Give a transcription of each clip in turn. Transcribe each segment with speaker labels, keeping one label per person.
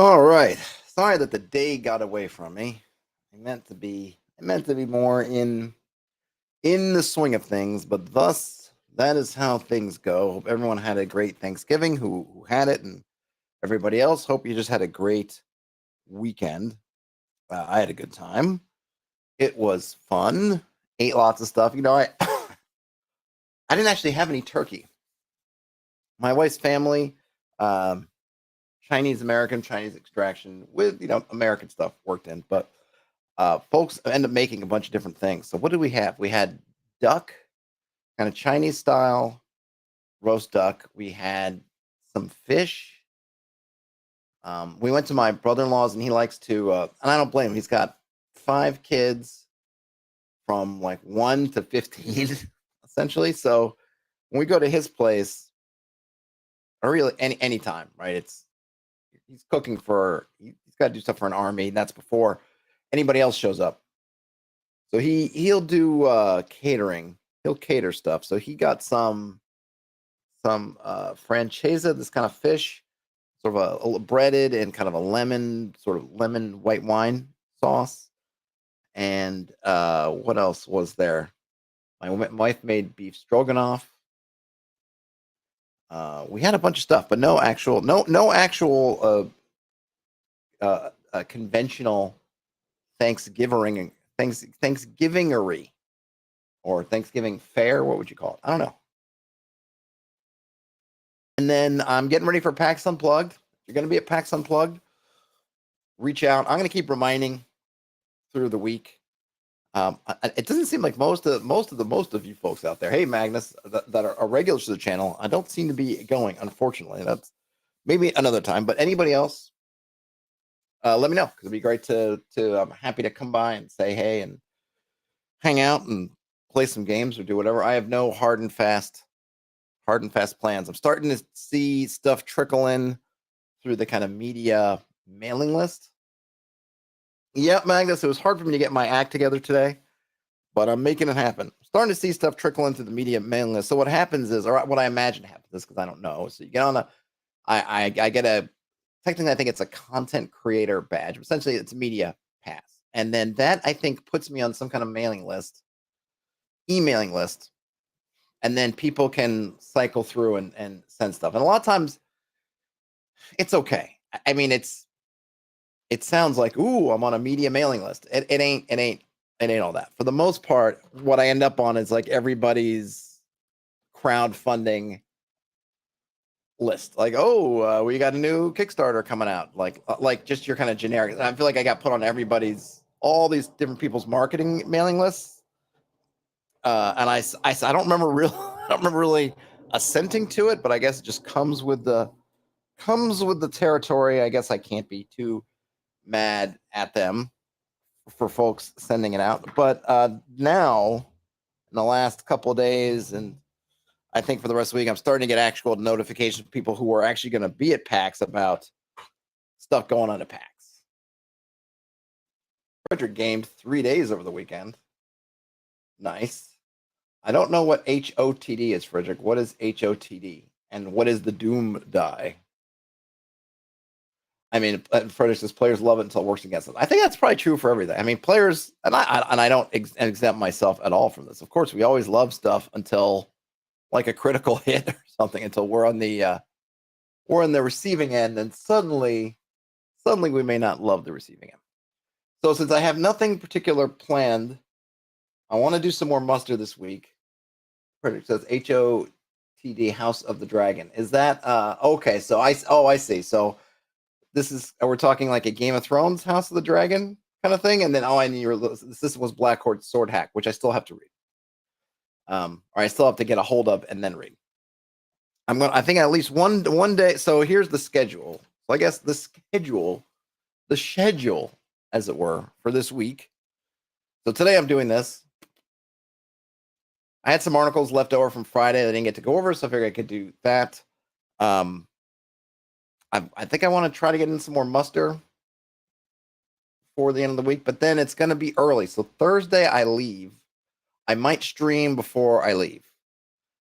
Speaker 1: All right. Sorry that the day got away from me. I meant to be more in the swing of things, but thus that is how things go. Hope everyone had a great Thanksgiving who had it, and everybody else. Hope you just had a great weekend. I had a good time. It was fun. Ate lots of stuff. I I didn't actually have any turkey. My wife's family, um, Chinese American, Chinese extraction with American stuff worked in, but folks end up making a bunch of different things. So what did we have? We had duck, kind of Chinese style roast duck. We had some fish. We went to my brother-in-law's, and he likes to, and I don't blame him. He's got 5 kids from like 1 to 15, essentially. So when we go to his place, or really any time, right? He's cooking he's got to do stuff for an army. And that's before anybody else shows up. So he'll do catering. He'll cater stuff. So he got some franchesa, this kind of fish, sort of a breaded and kind of a lemon white wine sauce. And what else was there? My wife made beef stroganoff. We had a bunch of stuff, but no actual conventional Thanksgivingery or Thanksgiving fare. What would you call it? I don't know. And then I'm getting ready for PAX Unplugged. If you're going to be at PAX Unplugged, reach out. I'm going to keep reminding through the week. It doesn't seem like most of you folks out there, hey Magnus, that are regulars to the channel, I don't seem to be going. Unfortunately, that's maybe another time. But anybody else, let me know because it'd be great to. I'm happy to come by and say hey and hang out and play some games or do whatever. I have no hard and fast plans. I'm starting to see stuff trickle in through the kind of media mailing list. Yeah, Magnus, it was hard for me to get my act together today, but I'm making it happen. I'm starting to see stuff trickle into the media mailing list. So what happens is, or what I imagine happens is, because I don't know. So you get on I get technically I think it's a content creator badge. Essentially, it's a media pass, and then that I think puts me on some kind of emailing list, and then people can cycle through and send stuff. And a lot of times, it's okay. I mean, it sounds like, ooh, I'm on a media mailing list. It ain't all that. For the most part, what I end up on is like everybody's crowdfunding list. Like, oh, we got a new Kickstarter coming out. Like just your kind of generic. I feel like I got put on all these different people's marketing mailing lists. And I don't remember really assenting to it, but I guess it just comes with the territory. I guess I can't be too mad at them for folks sending it out. But now, in the last couple of days, and I think for the rest of the week, I'm starting to get actual notifications from people who are actually going to be at PAX about stuff going on at PAX. Frederick gamed 3 days over the weekend. Nice. I don't know what HOTD is, Frederick. What is HOTD? And what is the Doom die? I mean, Frederick says players love it until it works against them. I think that's probably true for everything. I mean, players, and I don't exempt myself at all from this. Of course, we always love stuff until like a critical hit or something, until we're on the receiving end, and suddenly we may not love the receiving end. So since I have nothing particular planned, I want to do some more muster this week. Frederick says HOTD, House of the Dragon. Is that okay? So I see. So we're talking like a Game of Thrones House of the Dragon kind of thing, and then I knew the system was Black Horde Sword Hack, which I still have to read. Or I still have to get a hold of and then read. I think at least one day. So here's the schedule. So I guess the schedule, as it were, for this week. So today I'm doing this. I had some articles left over from Friday that I didn't get to go over, so I figured I could do that. I think I want to try to get in some more muster for the end of the week, but then it's going to be early. So Thursday I leave. I might stream before I leave.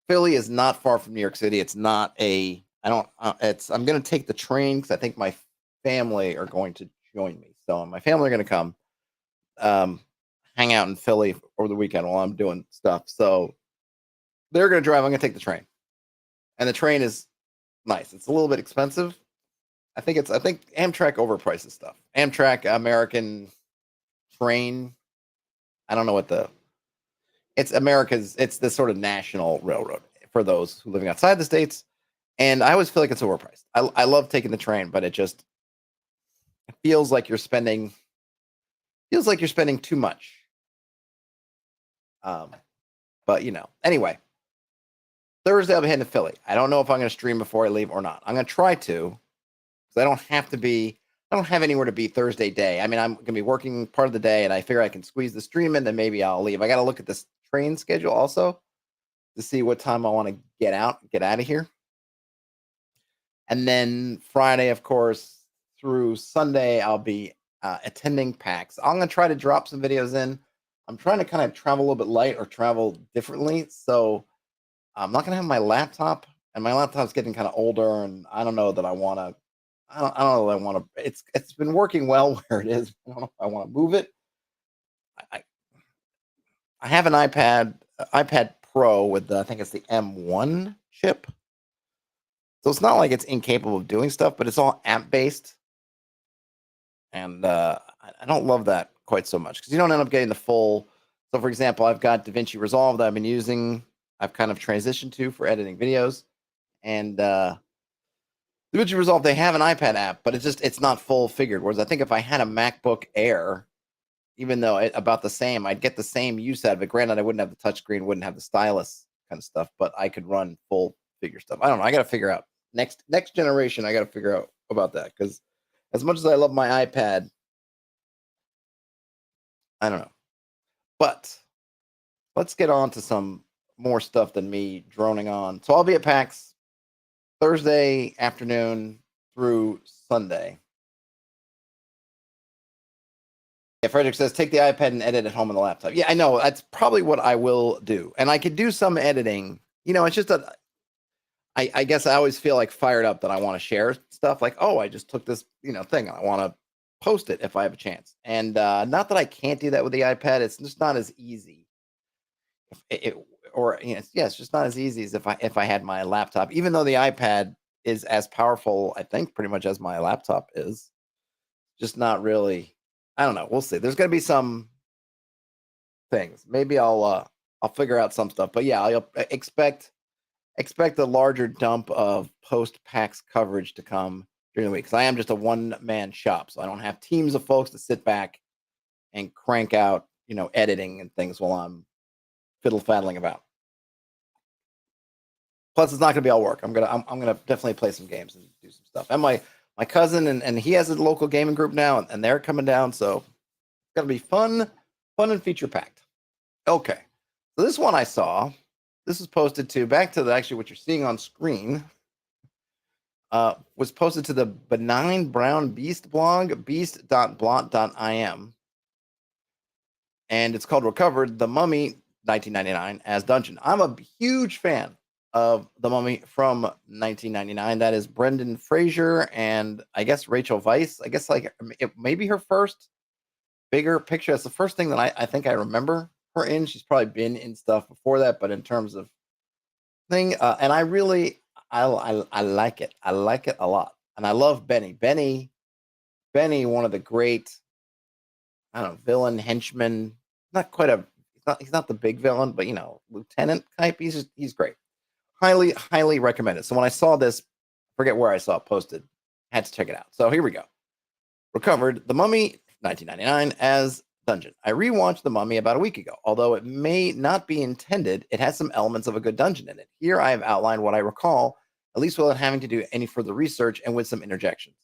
Speaker 1: Philly is not far from New York City. It's not I'm going to take the train because I think my family are going to join me. So my family are going to come hang out in Philly over the weekend while I'm doing stuff. So they're going to drive. I'm going to take the train, and the train is nice. It's a little bit expensive. I think Amtrak overprices stuff. Amtrak, American train. I don't know what it's America's. It's the sort of national railroad for those who living outside the states. And I always feel like it's overpriced. I love taking the train, but it feels like you're spending too much. But anyway, Thursday I'll be heading to Philly. I don't know if I'm going to stream before I leave or not. I'm going to try to, because I don't have anywhere to be Thursday day. I mean, I'm going to be working part of the day, and I figure I can squeeze the stream in, then maybe I'll leave. I got to look at this train schedule also to see what time I want to get out of here. And then Friday, of course, through Sunday, I'll be attending PAX. I'm going to try to drop some videos in. I'm trying to kind of travel a little bit light or travel differently. So I'm not going to have my laptop, and my laptop's getting kind of older, and I don't know that I want to. I don't know that I want to. It's been working well where it is. I don't know if I want to move it. I have an iPad Pro with I think it's the M1 chip. So it's not like it's incapable of doing stuff, but it's all app based. And I don't love that quite so much because you don't end up getting the full. So, for example, I've got DaVinci Resolve that I've been using. I've kind of transitioned to for editing videos. And DaVinci Resolve, they have an iPad app, but it's not full figured. Whereas I think if I had a MacBook Air, even though about the same, I'd get the same use out of it. Granted, I wouldn't have the touchscreen, wouldn't have the stylus kind of stuff, but I could run full figure stuff. I don't know. I got to figure out next generation. I got to figure out about that because as much as I love my iPad, I don't know. But let's get on to some more stuff than me droning on. So I'll be at PAX Thursday afternoon through Sunday. Yeah, Frederick says, take the iPad and edit at home on the laptop. Yeah, I know. That's probably what I will do. And I could do some editing. It's just I guess I always feel like fired up that I want to share stuff. Like, oh, I just took this, thing. And I want to post it if I have a chance. And not that I can't do that with the iPad. It's just not as easy. It's just not as easy as if I had my laptop. Even though the iPad is as powerful, I think, pretty much as my laptop is. Just not really. I don't know. We'll see. There's going to be some things. Maybe I'll figure out some stuff. But yeah, I'll expect a larger dump of post PAX coverage to come during the week. Because I am just a one-man shop, so I don't have teams of folks to sit back and crank out, editing and things while I'm fiddle-faddling about. Plus, it's not going to be all work. I'm gonna definitely play some games and do some stuff. And my cousin and he has a local gaming group now, and they're coming down, so it's gonna be fun and feature packed. Okay, so this one I saw. This was posted to actually what you're seeing on screen. Was posted to the Benign Brown Beast blog, beast.blot.im, and it's called Recovered: The Mummy 1999 as Dungeon. I'm a huge fan of The Mummy from 1999. That is Brendan Fraser and I guess Rachel Weisz. I guess it may be her first bigger picture. That's the first thing that I think I remember her in. She's probably been in stuff before that, but in terms of thing, and I really I like it. I like it a lot, and I love Benny. Benny, one of the great, I don't know, villain henchman. Not quite a. He's not the big villain, but lieutenant type. He's great. Highly recommend it. So when I saw this, forget where I saw it posted, had to check it out. So here we go. Recovered: The Mummy 1999 as Dungeon. I rewatched The Mummy about a week ago. Although it may not be intended, it has some elements of a good dungeon in it. Here I have outlined what I recall, at least without having to do any further research and with some interjections.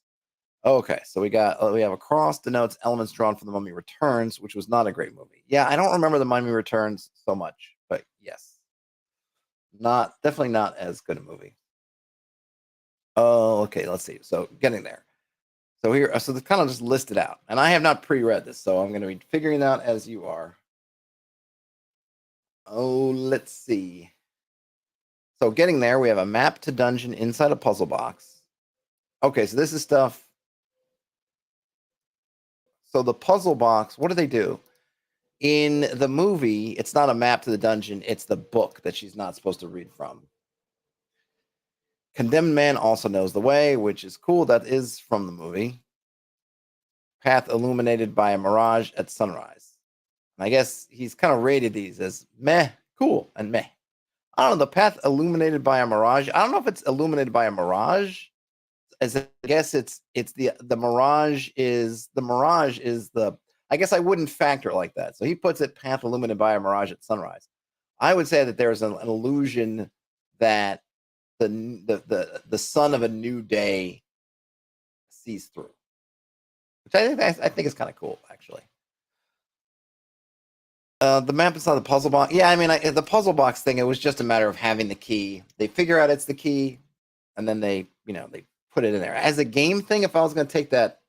Speaker 1: Okay, so we have a cross denotes elements drawn from The Mummy Returns, which was not a great movie. Yeah, I don't remember The Mummy Returns so much, but yes. Definitely not as good a movie. Oh, okay. Let's see. So getting there. So here, so the kind of just listed out, and I have not pre-read this, so I'm going to be figuring it out as you are. Oh, let's see. So getting there, we have a map to dungeon inside a puzzle box. Okay, so this is stuff So the puzzle box, what do they do? In the movie, it's not a map to the dungeon, it's the book that she's not supposed to read from. Condemned Man also knows the way, which is cool. That is from the movie. Path illuminated by a mirage at sunrise. And I guess he's kind of rated these as meh, cool, and meh. I don't know. The path illuminated by a mirage. I don't know if it's illuminated by a mirage. As I guess it's the mirage is the. I guess I wouldn't factor it like that. So he puts it path illuminated by a mirage at sunrise. I would say that there's an illusion that the sun of a new day sees through, which I think is kind of cool, actually. The map is not the puzzle box. Yeah, I mean, the puzzle box thing. It was just a matter of having the key. They figure out it's the key, and then they put it in there as a game thing. If I was going to take that,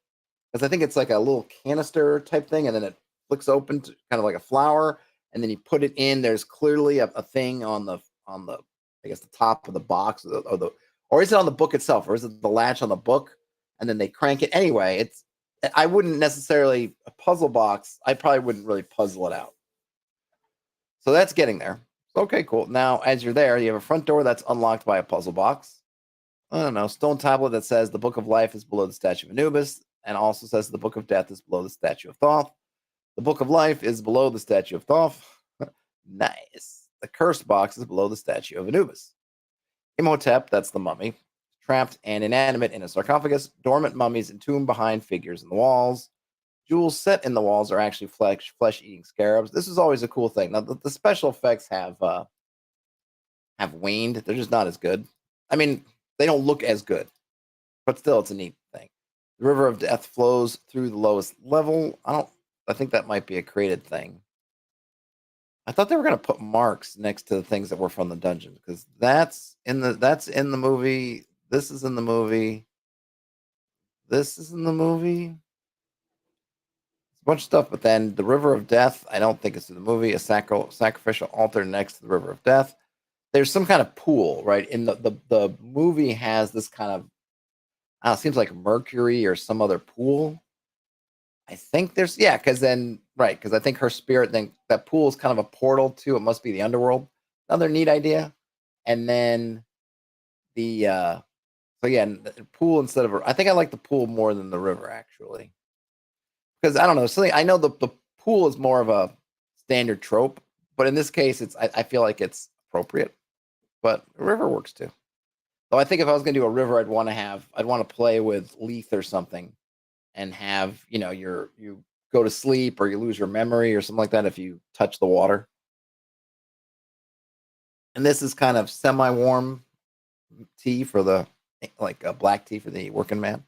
Speaker 1: because I think it's like a little canister type thing, and then it flicks open to kind of like a flower, and then you put it in. There's clearly a thing on the I guess the top of the box, or is it on the book itself, or is it the latch on the book, and then they crank it? Anyway, I wouldn't necessarily a puzzle box. I probably wouldn't really puzzle it out. So that's getting there. Okay, cool. Now, as you're there, you have a front door that's unlocked by a puzzle box. I don't know, stone tablet that says the Book of Life is below the statue of Anubis, and also says the Book of Death is below the statue of Thoth. The Book of Life is below the statue of Thoth. Nice. The cursed box is below the statue of Anubis. Imhotep, that's the mummy, trapped and inanimate in a sarcophagus. Dormant mummies entombed behind figures in the walls. Jewels set in the walls are actually flesh-eating scarabs. This is always a cool thing. Now, the special effects have waned. They're just not as good. I mean, they don't look as good, but still, it's a neat thing. The River of Death flows through the lowest level. I think that might be a created thing. I thought they were going to put marks next to the things that were from the dungeon, because that's in the movie. This is in the movie. This is in the movie. Bunch of stuff, but then the River of Death, I don't think it's in the movie. A sacrificial altar next to the River of Death. There's some kind of pool, right? In the movie has this kind of, I don't know, it seems like Mercury or some other pool. I think there's, because I think her spirit, then that pool is kind of a portal to, it must be the underworld. Another neat idea. And then the pool instead of, I think I like the pool more than the river, actually. Because I don't know, something I know the pool is more of a standard trope, but in this case, I feel like it's appropriate. But a river works too. So I think if I was going to do a river, I'd want to play with Leith or something, and have you go to sleep or you lose your memory or something like that if you touch the water. And this is kind of semi-warm tea for the black tea for the working man.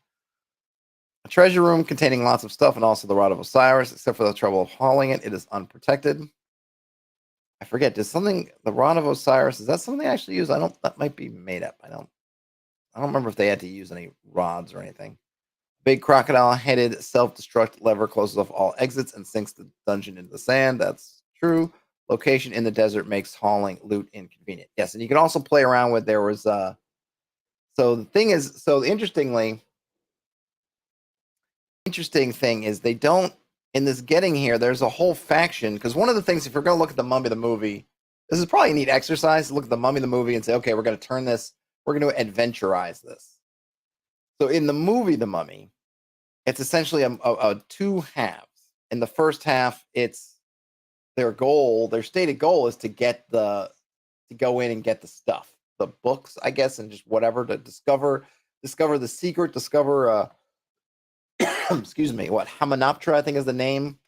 Speaker 1: A treasure room containing lots of stuff, and also the Rod of Osiris, except for the trouble of hauling it. It is unprotected. I forget, the Rod of Osiris, is that something they actually use? That might be made up. I don't remember if they had to use any rods or anything. Big crocodile-headed self-destruct lever closes off all exits and sinks the dungeon into the sand. That's true. Location in the desert makes hauling loot inconvenient. Yes, and you can also play around with, there was, so the thing is, interesting thing is they don't, in this getting here, there's a whole faction, because one of the things, if you're going to look at the Mummy the movie, this is probably a neat exercise to look at the Mummy the movie and say, okay, we're going to adventurize this. So in the movie The Mummy, it's essentially a two halves. In the first half, it's their stated goal is to go in and get the stuff, the books, I guess, and just whatever, to discover the secret, excuse me, what Hamunaptra, I think is the name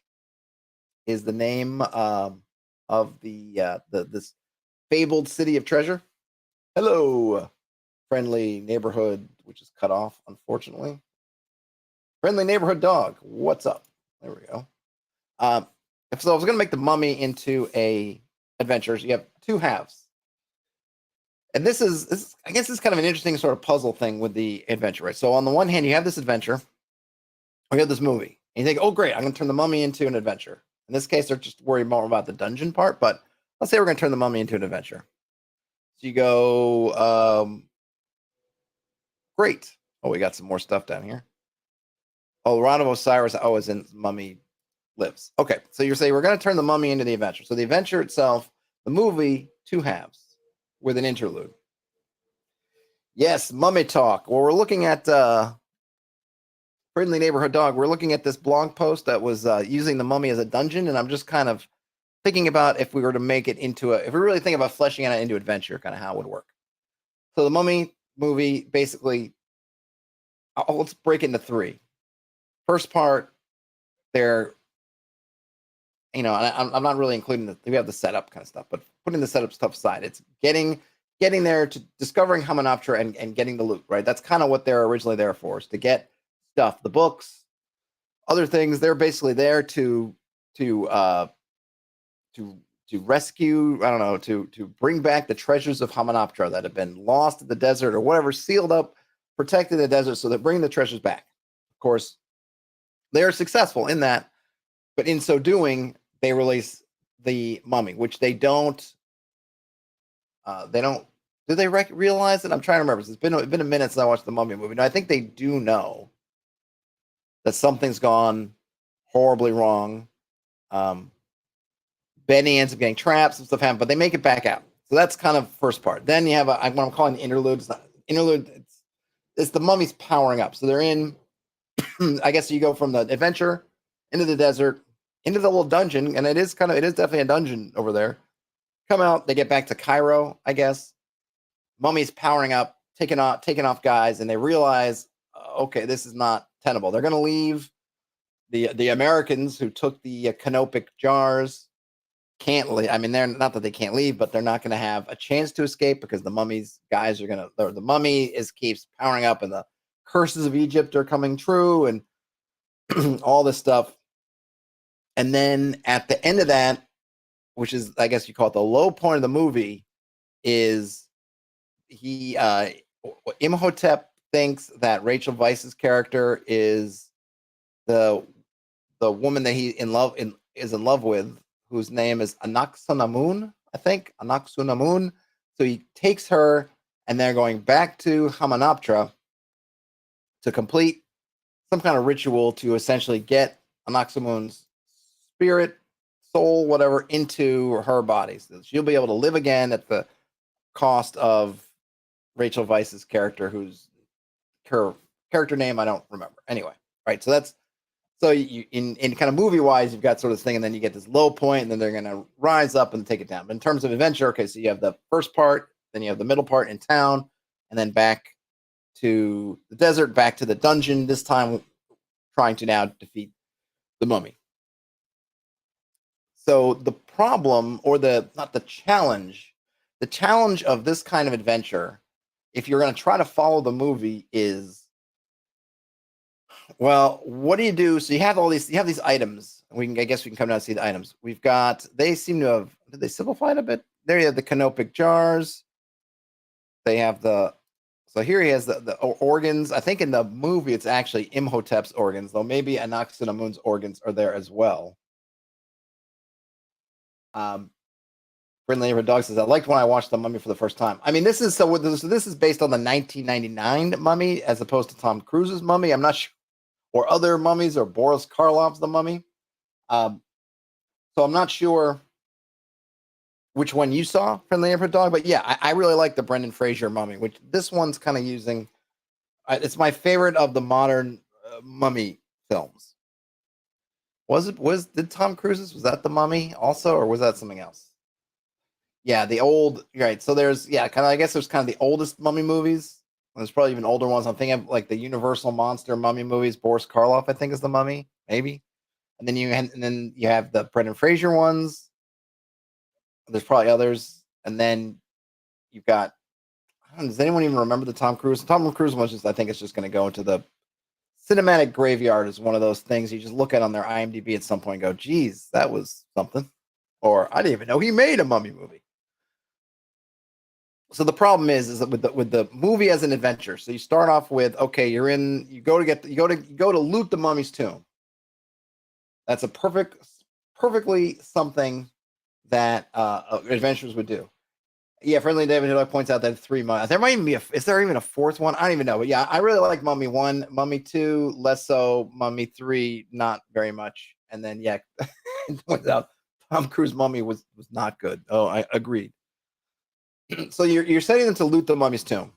Speaker 1: of this fabled city of treasure. Hello, friendly neighborhood, which is cut off, unfortunately. Friendly neighborhood dog, what's up? There we go. So I was going to make the Mummy into a adventure. So you have two halves. And this is, I guess, this is kind of an interesting sort of puzzle thing with the adventure, right? So on the one hand, you have this adventure, or you have this movie, and you think, oh, great, I'm going to turn the Mummy into an adventure. In this case, they're just worried more about the dungeon part, but let's say we're going to turn the Mummy into an adventure. So you go, great. Oh, we got some more stuff down here. Oh, Rod of Osiris. Oh, is in Mummy Lives. Okay, so you're saying we're going to turn the Mummy into the adventure. So the adventure itself, the movie, two halves with an interlude. Yes, Mummy Talk. Well, we're looking at Friendly Neighborhood Dog. We're looking at this blog post that was using the Mummy as a dungeon, and I'm just kind of thinking about if we were to make it into if we really think about fleshing it into adventure, kind of how it would work. So the Mummy movie, basically, let's break it into three. First part, they're, I'm not really including we have the setup kind of stuff, but putting the setup stuff aside, it's getting there to discovering Hamunaptra and getting the loot, right? That's kind of what they're originally there for, is to get stuff, the books, other things. They're basically there to rescue, I don't know, to bring back the treasures of Hamunaptra that have been lost in the desert or whatever, sealed up, protected in the desert, so they bring the treasures back. Of course, they are successful in that, but in so doing, they release the Mummy, which they don't. Do they realize it? I'm trying to remember. It's been a minute since I watched the Mummy movie. No, I think they do know that something's gone horribly wrong. Benny ends up getting trapped, some stuff happens, but they make it back out. So that's kind of first part. Then you have what I'm calling the interlude. It's not interlude. It's the Mummy's powering up. So they're in. I guess you go from the adventure into the desert, into the little dungeon, and it is definitely a dungeon over there. Come out, they get back to Cairo, I guess. Mummy's powering up, taking off guys, and they realize, okay, this is not tenable. They're going to leave. The Americans who took the canopic jars can't leave. I mean, they're not that they can't leave, but they're not going to have a chance to escape because the Mummy's guys are going to. The Mummy keeps powering up, and the curses of Egypt are coming true, and all this stuff. And then at the end of that, which is, I guess you call it the low point of the movie, is Imhotep thinks that Rachel Weisz's character is the woman that is in love with, whose name is Anaxunamun, I think. Anaxunamun. So he takes her, and they're going back to Hamunaptra to complete some kind of ritual to essentially get Anaxunamun's spirit, soul, whatever, into her body. So she'll be able to live again at the cost of Rachel Weisz's character, whose her character name I don't remember. Anyway, right. So that's you in kind of movie wise, you've got sort of thing, and then you get this low point, and then they're going to rise up and take it down. But in terms of adventure, okay, so you have the first part, then you have the middle part in town, and then back to the desert, back to the dungeon. This time, trying to now defeat the Mummy. So the problem, or the challenge of this kind of adventure, if you're going to try to follow the movie, is, well, what do you do? So you have these items. I guess we can come down and see the items. They seem to have, did they simplify it a bit? There you have the canopic jars. They have so here he has the organs. I think in the movie it's actually Imhotep's organs, though maybe Anaxunamun's organs are there as well. Friendly Neighborhood Dog says, I liked when I watched The Mummy for the first time. I mean, this is based on the 1999 Mummy as opposed to Tom Cruise's Mummy. I'm not sure, or other mummies, or Boris Karloff's The Mummy. So I'm not sure which one you saw, Friendly Neighborhood Dog, but yeah, I really like the Brendan Fraser Mummy, which this one's kind of using. It's my favorite of the modern Mummy films. Did Tom Cruise's, was that The Mummy also, or was that something else? Yeah, the old, right. So there's, I guess there's kind of the oldest Mummy movies. There's probably even older ones. I'm thinking of like the Universal Monster Mummy movies. Boris Karloff, I think, is the Mummy, maybe. And then you have the Brendan Fraser ones. There's probably others. And then you've got, does anyone even remember the Tom Cruise? Tom Cruise one, I think it's just going to go into the cinematic graveyard. Is one of those things you just look at on their IMDb at some point and go, geez, that was something. Or I didn't even know he made a Mummy movie. So the problem is that with the movie as an adventure. So you start off with, okay, you go to loot the Mummy's tomb. That's a perfectly something that adventurers would do. Yeah, Friendly David Hill points out that 3 months. There might even be is there even a fourth one? I don't even know. But yeah, I really like Mummy 1, Mummy 2, less so, Mummy 3, not very much. And then yeah, it points out Tom Cruise Mummy was not good. Oh, I agreed. So you're setting them to loot the mummy's tomb.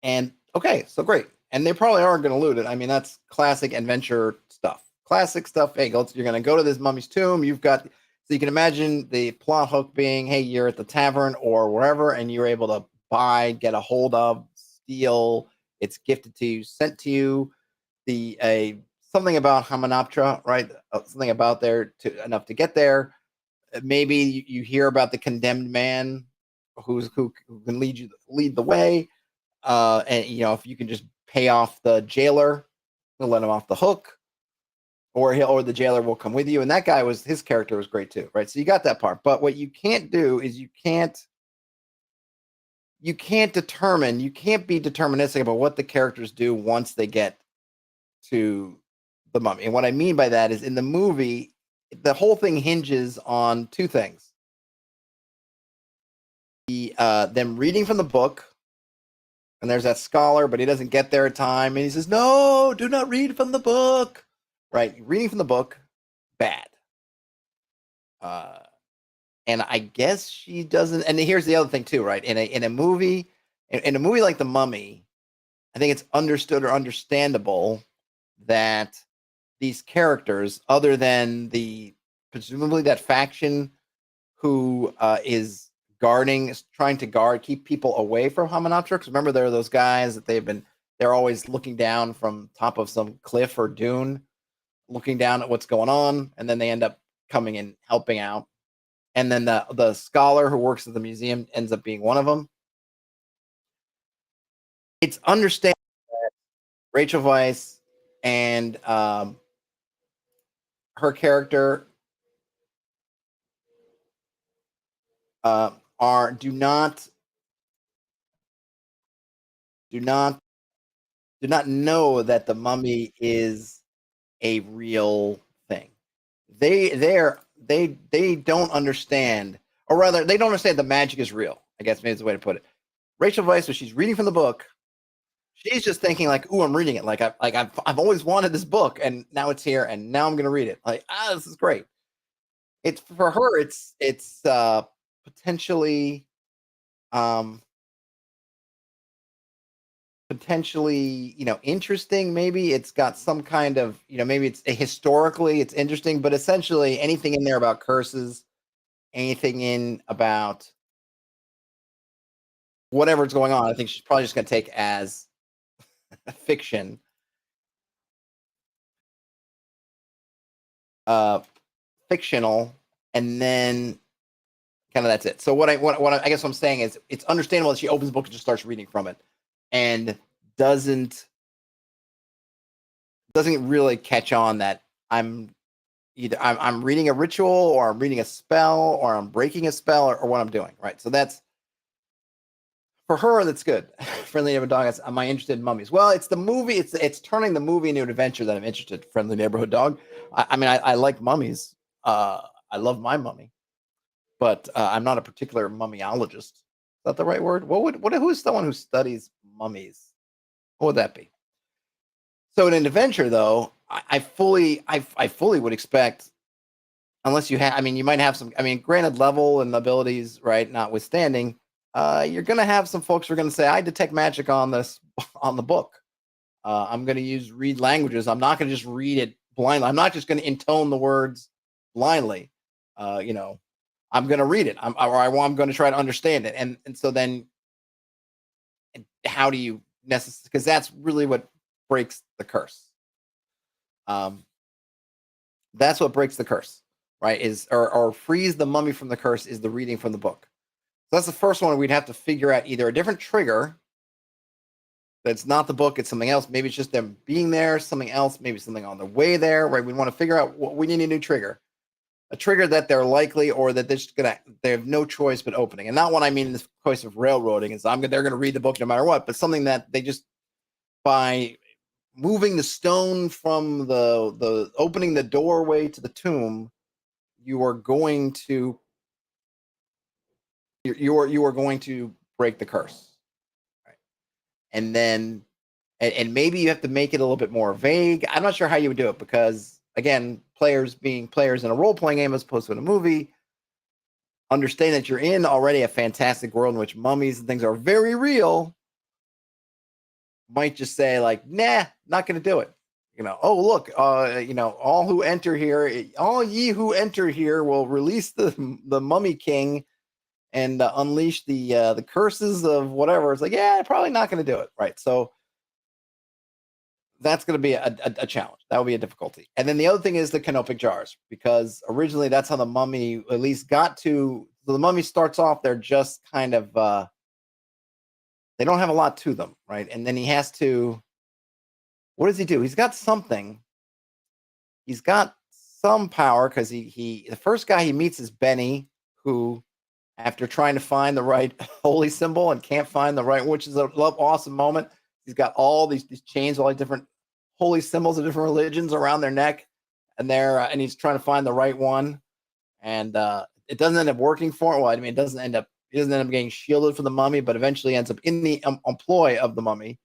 Speaker 1: And okay, so great. And they probably are going to loot it. I mean, that's classic adventure stuff. Classic stuff. Hey, you're going to go to this mummy's tomb. You've got, so you can imagine the plot hook being, hey, you're at the tavern or wherever, and you're able to buy, get a hold of, steal. It's gifted to you, sent to you. The something about Hamunaptra, right? Something about there to enough to get there. Maybe you hear about the condemned man who can lead the way. And if you can just pay off the jailer, he'll let him off the hook, or the jailer will come with you. And that guy his character was great too, right? So you got that part. But what you can't do is you can't be deterministic about what the characters do once they get to the mummy. And what I mean by that is in the movie, the whole thing hinges on two things: them reading from the book. And there's that scholar, but he doesn't get there in time. And he says, no, do not read from the book. Right. Reading from the book, bad. And I guess she doesn't. And here's the other thing too, right? In a movie like The Mummy, I think it's understood or understandable that these characters, other than presumably that faction who is trying to keep people away from Hamunaptra. Because remember, there are those guys that they're always looking down from top of some cliff or dune, looking down at what's going on, and then they end up coming and helping out. And then the scholar who works at the museum ends up being one of them. It's understandable that Rachel Weisz and her character do not know that the mummy is a real thing. They don't understand, or rather, they don't understand the magic is real. I guess maybe is the way to put it. Rachel Weisz, when she's reading from the book, she's just thinking like, "Ooh, I'm reading it. I've always wanted this book, and now it's here, and now I'm going to read it. Like, this is great." It's for her. It's potentially interesting. Maybe it's got some kind of, maybe it's historically it's interesting, but essentially anything in there about curses, anything in about whatever's going on, I think she's probably just going to take as fiction, fictional, and then kind of that's it. So what I guess what I'm saying is it's understandable that she opens the book and just starts reading from it, and doesn't really catch on that I'm reading a ritual, or I'm reading a spell, or I'm breaking a spell, or what I'm doing, right? So that's, for her, that's good. Friendly Neighborhood Dog asks, am I interested in mummies? Well, it's the movie. It's turning the movie into an adventure that I'm interested. Friendly Neighborhood Dog. I like mummies. I love my mummy, but I'm not a particular mummiologist. Is that the right word? Who is someone who studies mummies? What would that be? So in an adventure, though, I fully would expect, unless you have, you might have some, granted, level and abilities, right, notwithstanding, you're going to have some folks who are going to say, I detect magic on this, on the book. I'm going to read languages. I'm not going to just read it blindly. I'm not just going to intone the words blindly. I'm going to read it. I'm going to try to understand it. And so then how do you necessarily, because that's really what breaks the curse. That's what breaks the curse, right? Or frees the mummy from the curse is the reading from the book. So that's the first one. We'd have to figure out either a different trigger that's not the book, it's something else. Maybe it's just them being there, something else, maybe something on their way there, right? We want to figure out we need a new trigger. A trigger that they're likely, or that they have no choice but opening. And not what I mean in this case of railroading is they're going to read the book no matter what, but something that they just, by moving the stone from the opening the doorway to the tomb, you are going to you are going to break the curse, right? And then and maybe you have to make it a little bit more vague. I'm not sure how you would do it because again, players being players in a role playing game as opposed to in a movie, understand that you're in already a fantastic world in which mummies and things are very real. Might just say like, nah, not going to do it. Oh look, all who enter here, all ye who enter here will release the mummy king and unleash the curses of whatever. It's like, yeah, probably not going to do it, right? So that's going to be a challenge. That would be a difficulty. And then the other thing is the canopic jars, because originally that's how the mummy at least got to. So the mummy starts off, they're just kind of they don't have a lot to them, right? And then he has to. What does he do? He's got something. He's got some power because the first guy he meets is Benny, who, after trying to find the right holy symbol and can't find the right, which is a awesome moment. He's got all these chains, all these different holy symbols of different religions around their neck, and and he's trying to find the right one, and it doesn't end up working for him. Well, I mean, he doesn't end up getting shielded for the mummy, but eventually ends up in the employ of the mummy.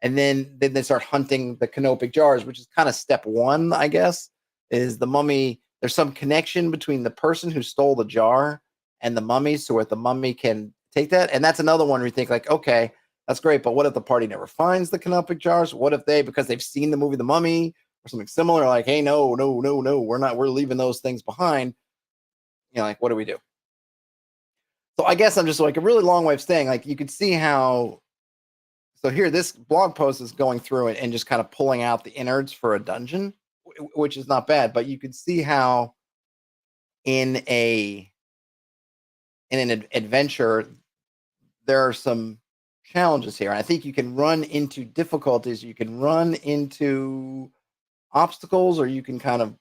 Speaker 1: And then they start hunting the canopic jars, which is kind of step one, I guess, is the mummy. There's some connection between the person who stole the jar and the mummy, so that the mummy can take that. And that's another one where you think like, okay, that's great, but what if the party never finds the canopic jars? What if they, because they've seen the movie The Mummy or something similar, like, hey, no, we're leaving those things behind. Like, what do we do? So I guess I'm just like a really long way of saying, like, you could see how. So here, this blog post is going through it and just kind of pulling out the innards for a dungeon, which is not bad. But you could see how in an adventure, there are some challenges here. And I think you can run into difficulties. You can run into obstacles, or you can kind of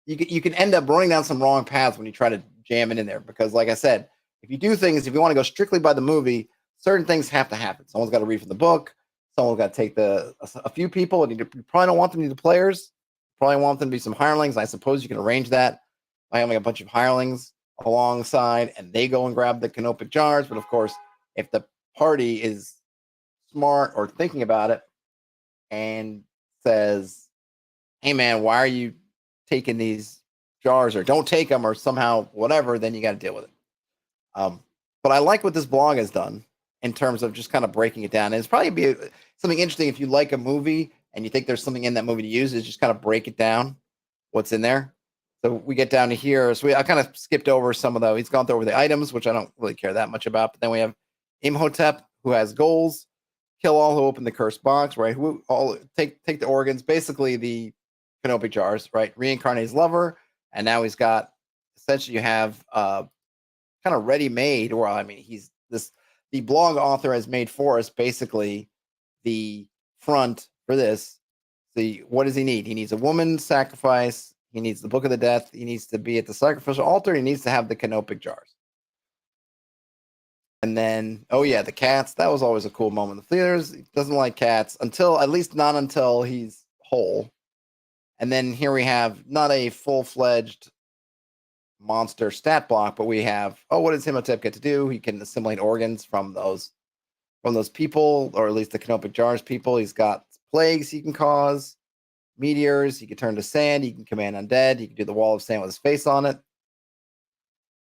Speaker 1: you can end up running down some wrong paths when you try to jam it in there. Because, like I said, if you want to go strictly by the movie, certain things have to happen. Someone's got to read from the book. Someone's got to take a few people, and you probably don't want them to be the players. Probably want them to be some hirelings. I suppose you can arrange that by having a bunch of hirelings alongside, and they go and grab the canopic jars. But of course, if the party is smart or thinking about it and says, hey man, why are you taking these jars, or don't take them, or somehow whatever, then you got to deal with it. But I like what this blog has done in terms of just kind of breaking it down. And it's probably something interesting if you like a movie and you think there's something in that movie to use, is just kind of break it down, what's in there. So we get down to here. So I kind of skipped over some of those. He's gone over the items, which I don't really care that much about. But then we have Imhotep, who has goals: kill all who open the cursed box, right? Who all take the organs, basically the canopic jars, right? Reincarnate his lover, and now he's got, essentially you have kind of ready made, or I mean, the blog author has made for us basically the front for this. What does he need? He needs a woman sacrifice. He needs the Book of the Death. He needs to be at the sacrificial altar. He needs to have the canopic jars. And then, oh yeah, the cats. That was always a cool moment. The theaters, he doesn't like cats at least not until he's whole. And then here we have not a full-fledged monster stat block, but we have, what does Imhotep get to do? He can assimilate organs from those people, or at least the canopic jars people. He's got plagues he can cause, meteors, he can turn to sand, he can command undead, he can do the wall of sand with his face on it.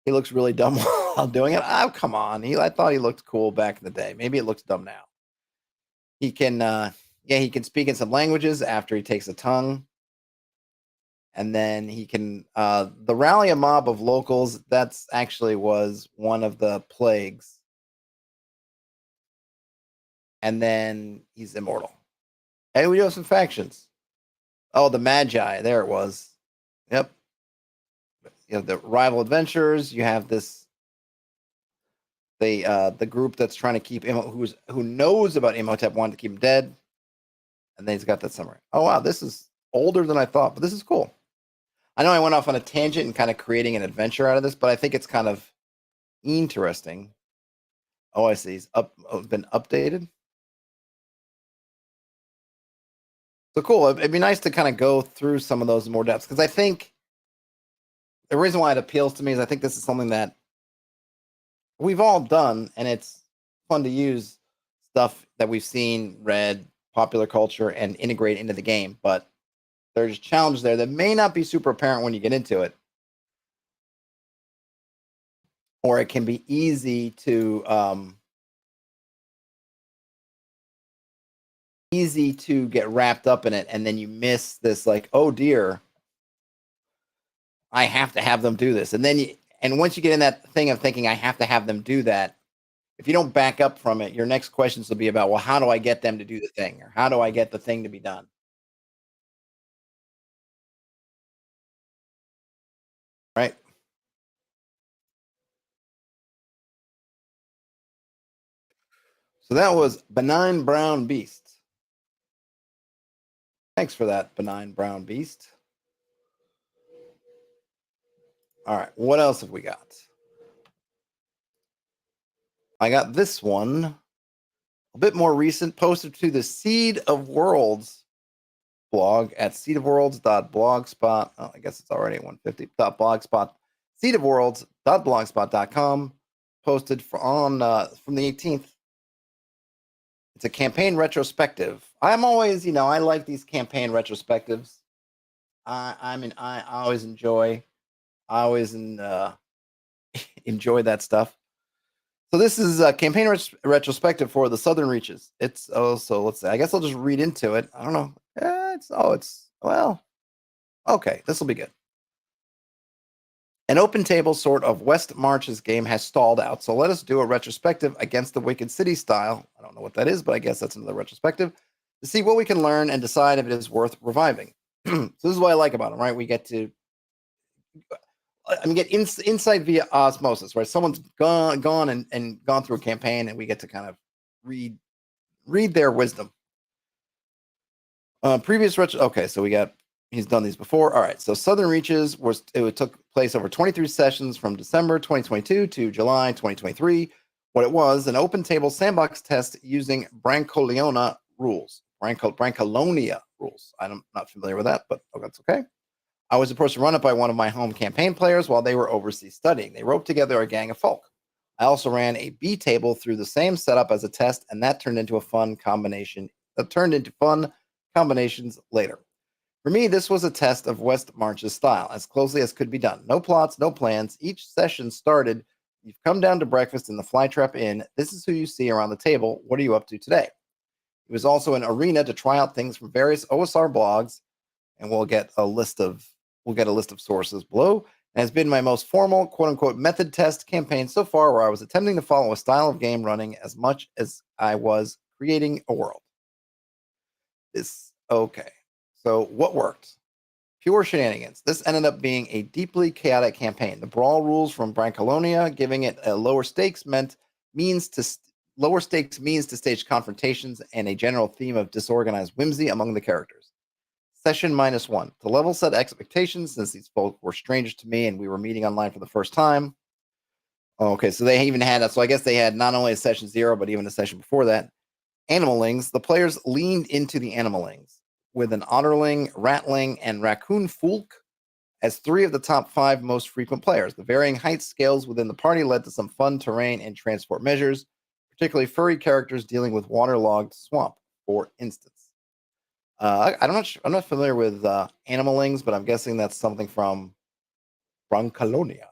Speaker 1: He looks really dumb while doing it. Oh, come on. I thought he looked cool back in the day. Maybe it looks dumb now. He can he can speak in some languages after he takes a tongue. And then he can the rally a mob of locals. That's actually was one of the plagues. And then he's immortal. And we do have some factions. Oh, the Magi. There it was. Yep. You have the rival adventurers. You have this. The group that's trying to keep who knows about Imhotep, wanting to keep him dead. And then he's got that summary. Oh wow, this is older than I thought, but this is cool. I know I went off on a tangent and kind of creating an adventure out of this, but I think it's kind of interesting. Oh, I see. It's been updated. So cool. It'd be nice to kind of go through some of those in more depth, because I think the reason why it appeals to me is I think this is something that we've all done, and it's fun to use stuff that we've seen, read, popular culture, and integrate into the game. But there's challenges there that may not be super apparent when you get into it, or it can be easy to get wrapped up in it, and then you miss this, like, oh dear, I have to have them do this. And once you get in that thing of thinking I have to have them do that, if you don't back up from it, your next questions will be about, well, how do I get them to do the thing? Or how do I get the thing to be done? Right? So that was Benign Brown Beast. Thanks for that, Benign Brown Beast. All right, what else have we got? I got this one, a bit more recent, posted to the Seed of Worlds blog at seedofworlds.blogspot. Oh, I guess it's already at 150.blogspot. Seedofworlds.blogspot.com, posted from the 18th. It's a campaign retrospective. I'm always, I like these campaign retrospectives. I always enjoy. I always enjoy that stuff. So this is a campaign retrospective for the Southern Reaches. It's so let's see. I guess I'll just read into it. I don't know. Okay. This will be good. An open table sort of West Marches game has stalled out, so let us do a retrospective against the Wicked City style. I don't know what that is, but I guess that's another retrospective to see what we can learn and decide if it is worth reviving. So this is what I like about them, right? We get to get insight via osmosis, right? Someone's gone and gone through a campaign, and we get to kind of read their wisdom. Previous retro. Okay, so he's done these before. All right, so Southern Reaches took place over 23 sessions from December 2022 to July 2023. What it was, an open table sandbox test using Brancolonia rules. Brancolonia rules. I'm not familiar with that, but that's okay. I was supposed to run it by one of my home campaign players while they were overseas studying. They roped together a gang of folk. I also ran a B table through the same setup as a test, and that turned into fun combinations later. For me, this was a test of West March's style, as closely as could be done. No plots, no plans. Each session started, you've come down to breakfast in the Flytrap Inn. This is who you see around the table. What are you up to today? It was also an arena to try out things from various OSR blogs, and we'll get a list of sources below. It has been my most formal, quote-unquote, method test campaign so far, where I was attempting to follow a style of game running as much as I was creating a world. Okay. So what worked? Pure shenanigans. This ended up being a deeply chaotic campaign. The brawl rules from Brancolonia, giving it a lower stakes means to stage confrontations and a general theme of disorganized whimsy among the characters. Session -1. To level set expectations, since these folk were strangers to me and we were meeting online for the first time. Okay, so they even had so I guess they had not only a session 0, but even a session before that. Animalings. The players leaned into the animalings with an otterling, ratling, and raccoon folk as 3 of the top 5 most frequent players. The varying height scales within the party led to some fun terrain and transport measures, particularly furry characters dealing with waterlogged swamp, for instance. I'm not familiar with animalings, but I'm guessing that's something from Brancolonia.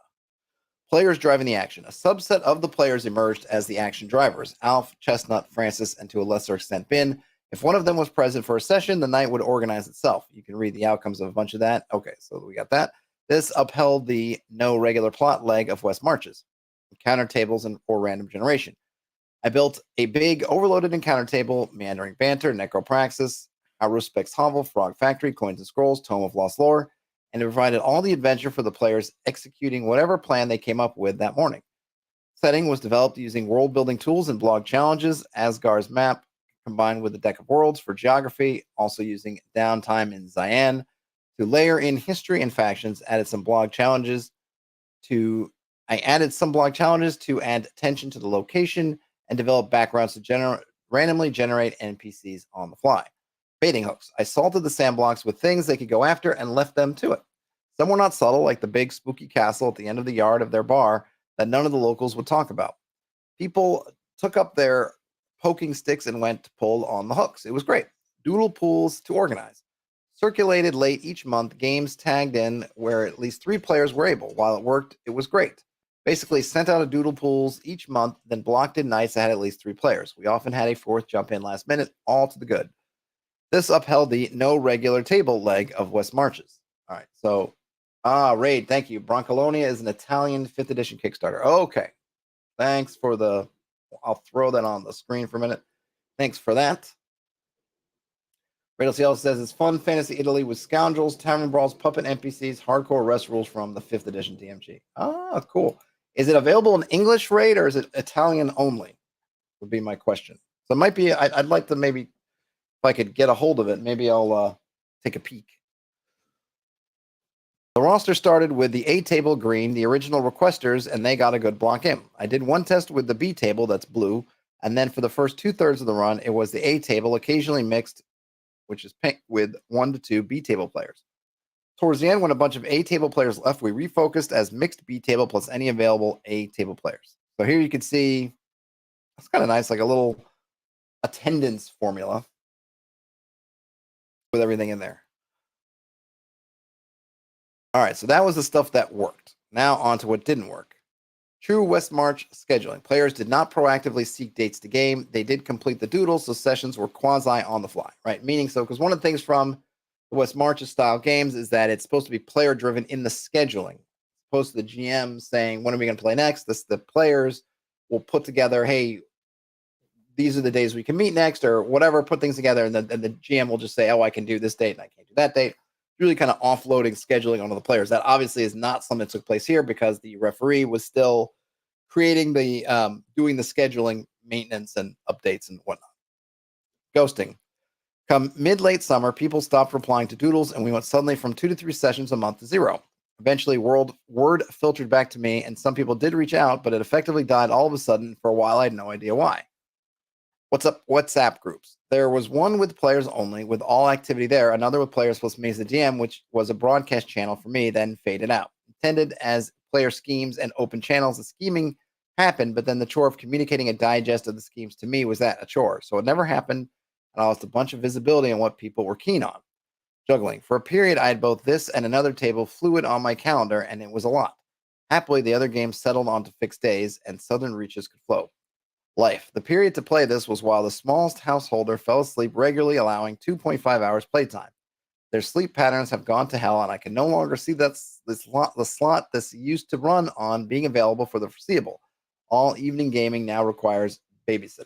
Speaker 1: Players driving the action. A subset of the players emerged as the action drivers: Alf, Chestnut, Francis, and to a lesser extent Bin. If one of them was present for a session, the night would organize itself. You can read the outcomes of a bunch of that. Okay, so we got that. This upheld the no regular plot leg of West Marches, encounter tables, or random generation. I built a big overloaded encounter table, meandering banter, necropraxis, Haruspek's Hovel, Frog Factory, Coins and Scrolls, Tome of Lost Lore, and it provided all the adventure for the players executing whatever plan they came up with that morning. Setting was developed using world-building tools and blog challenges, Asgar's map, combined with the Deck of Worlds for geography, also using downtime in Zayan to layer in history and factions. I added some blog challenges to add attention to the location and develop backgrounds to randomly generate NPCs on the fly. Baiting hooks. I salted the sandblocks with things they could go after and left them to it. Some were not subtle, like the big spooky castle at the end of the yard of their bar that none of the locals would talk about. People took up their poking sticks and went to pull on the hooks. It was great. Doodle pools to organize. Circulated late each month, games tagged in where at least 3 players were able. While it worked, it was great. Basically, sent out a doodle pools each month, then blocked in nights that had at least 3 players. We often had a 4th jump in last minute, all to the good. This upheld the no regular table leg of West Marches. All right, so Raid, thank you. Broncolonia is an Italian 5th edition Kickstarter. Okay, thanks for the. I'll throw that on the screen for a minute. Thanks for that. Radel Cielo says it's fun fantasy Italy with scoundrels, tavern brawls, puppet NPCs, hardcore rest rules from the 5th edition DMG. Ah, cool. Is it available in English, Raid, or is it Italian only? Would be my question. So it might be. I'd like to maybe, if I could get a hold of it, maybe I'll take a peek. The roster started with the A table green, the original requesters, and they got a good block in. I did one test with the B table, that's blue, and then for the first 2/3 of the run, it was the A table, occasionally mixed, which is pink, with 1 to 2 B table players. Towards the end, when a bunch of A table players left, we refocused as mixed B table plus any available A table players. So here you can see, it's kind of nice, like a little attendance formula with everything in there. All right, so that was the stuff that worked. Now on to what didn't work. True West March scheduling. Players did not proactively seek dates to game. They did complete the doodles, so sessions were quasi on the fly, right? Meaning, so because one of the things from the West March style games is that it's supposed to be player driven in the scheduling, opposed to the GM saying, when are we going to play next? The players will put together, hey, these are the days we can meet next, or whatever, put things together, and the GM will just say, oh, I can do this date and I can't do that date. Really kind of offloading scheduling onto the players. That obviously is not something that took place here because the referee was still creating the doing the scheduling, maintenance, and updates and whatnot. Ghosting. Come mid-late summer, people stopped replying to doodles, and we went suddenly from 2 to 3 sessions a month to 0. Eventually, word filtered back to me, and some people did reach out, but it effectively died all of a sudden. For a while, I had no idea why. What's up? WhatsApp groups. There was one with players only, with all activity there. Another with players plus me as the GM, which was a broadcast channel for me, then faded out. Intended as player schemes and open channels, the scheming happened, but then the chore of communicating a digest of the schemes to me was that a chore. So it never happened, and I lost a bunch of visibility on what people were keen on. Juggling. For a period, I had both this and another table fluid on my calendar, and it was a lot. Happily, the other games settled onto fixed days, and southern reaches could flow. Life. The period to play this was while the smallest householder fell asleep regularly, allowing 2.5 hours playtime. Their sleep patterns have gone to hell, and I can no longer see the slot this used to run on being available for the foreseeable. All evening gaming now requires babysitting.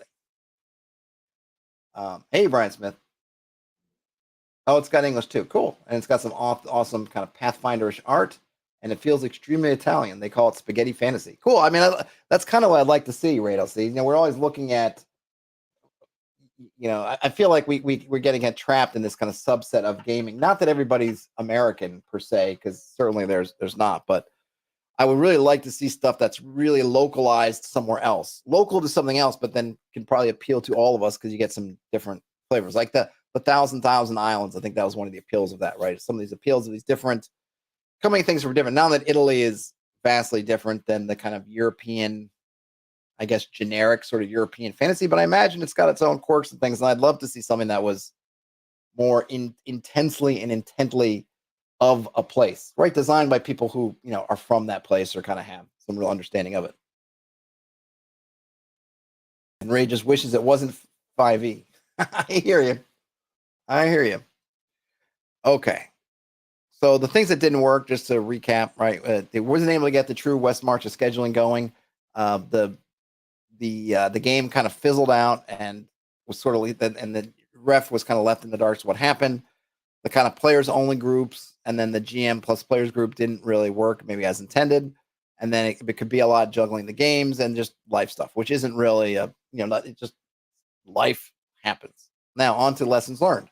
Speaker 1: Hey, Brian Smith. Oh, it's got English too. Cool. And it's got some awesome kind of Pathfinder-ish art, and it feels extremely Italian. They call it spaghetti fantasy. Cool. I mean, that's kind of what I'd like to see, Radel. See, we're always looking at, I feel like we're getting trapped in this kind of subset of gaming. Not that everybody's American per se, because certainly there's not, but I would really like to see stuff that's really localized somewhere else, local to something else, but then can probably appeal to all of us because you get some different flavors. Like the Thousand Islands, I think that was one of the appeals of that, right? Some of these appeals of these different, so many things were different. Now that Italy is vastly different than the kind of European, I guess, generic sort of European fantasy, but I imagine it's got its own quirks and things, and I'd love to see something that was more intensely and intently of a place, right? Designed by people who, are from that place or kind of have some real understanding of it. And Ray just wishes it wasn't 5e. I hear you. Okay. So the things that didn't work, just to recap, right? They wasn't able to get the true West March of scheduling going. The game kind of fizzled out and was sort of, and the ref was kind of left in the dark. So what happened? The kind of players only groups, and then the GM plus players group didn't really work, maybe as intended. And then it could be a lot juggling the games and just life stuff, which isn't really it just life happens. Now on to lessons learned.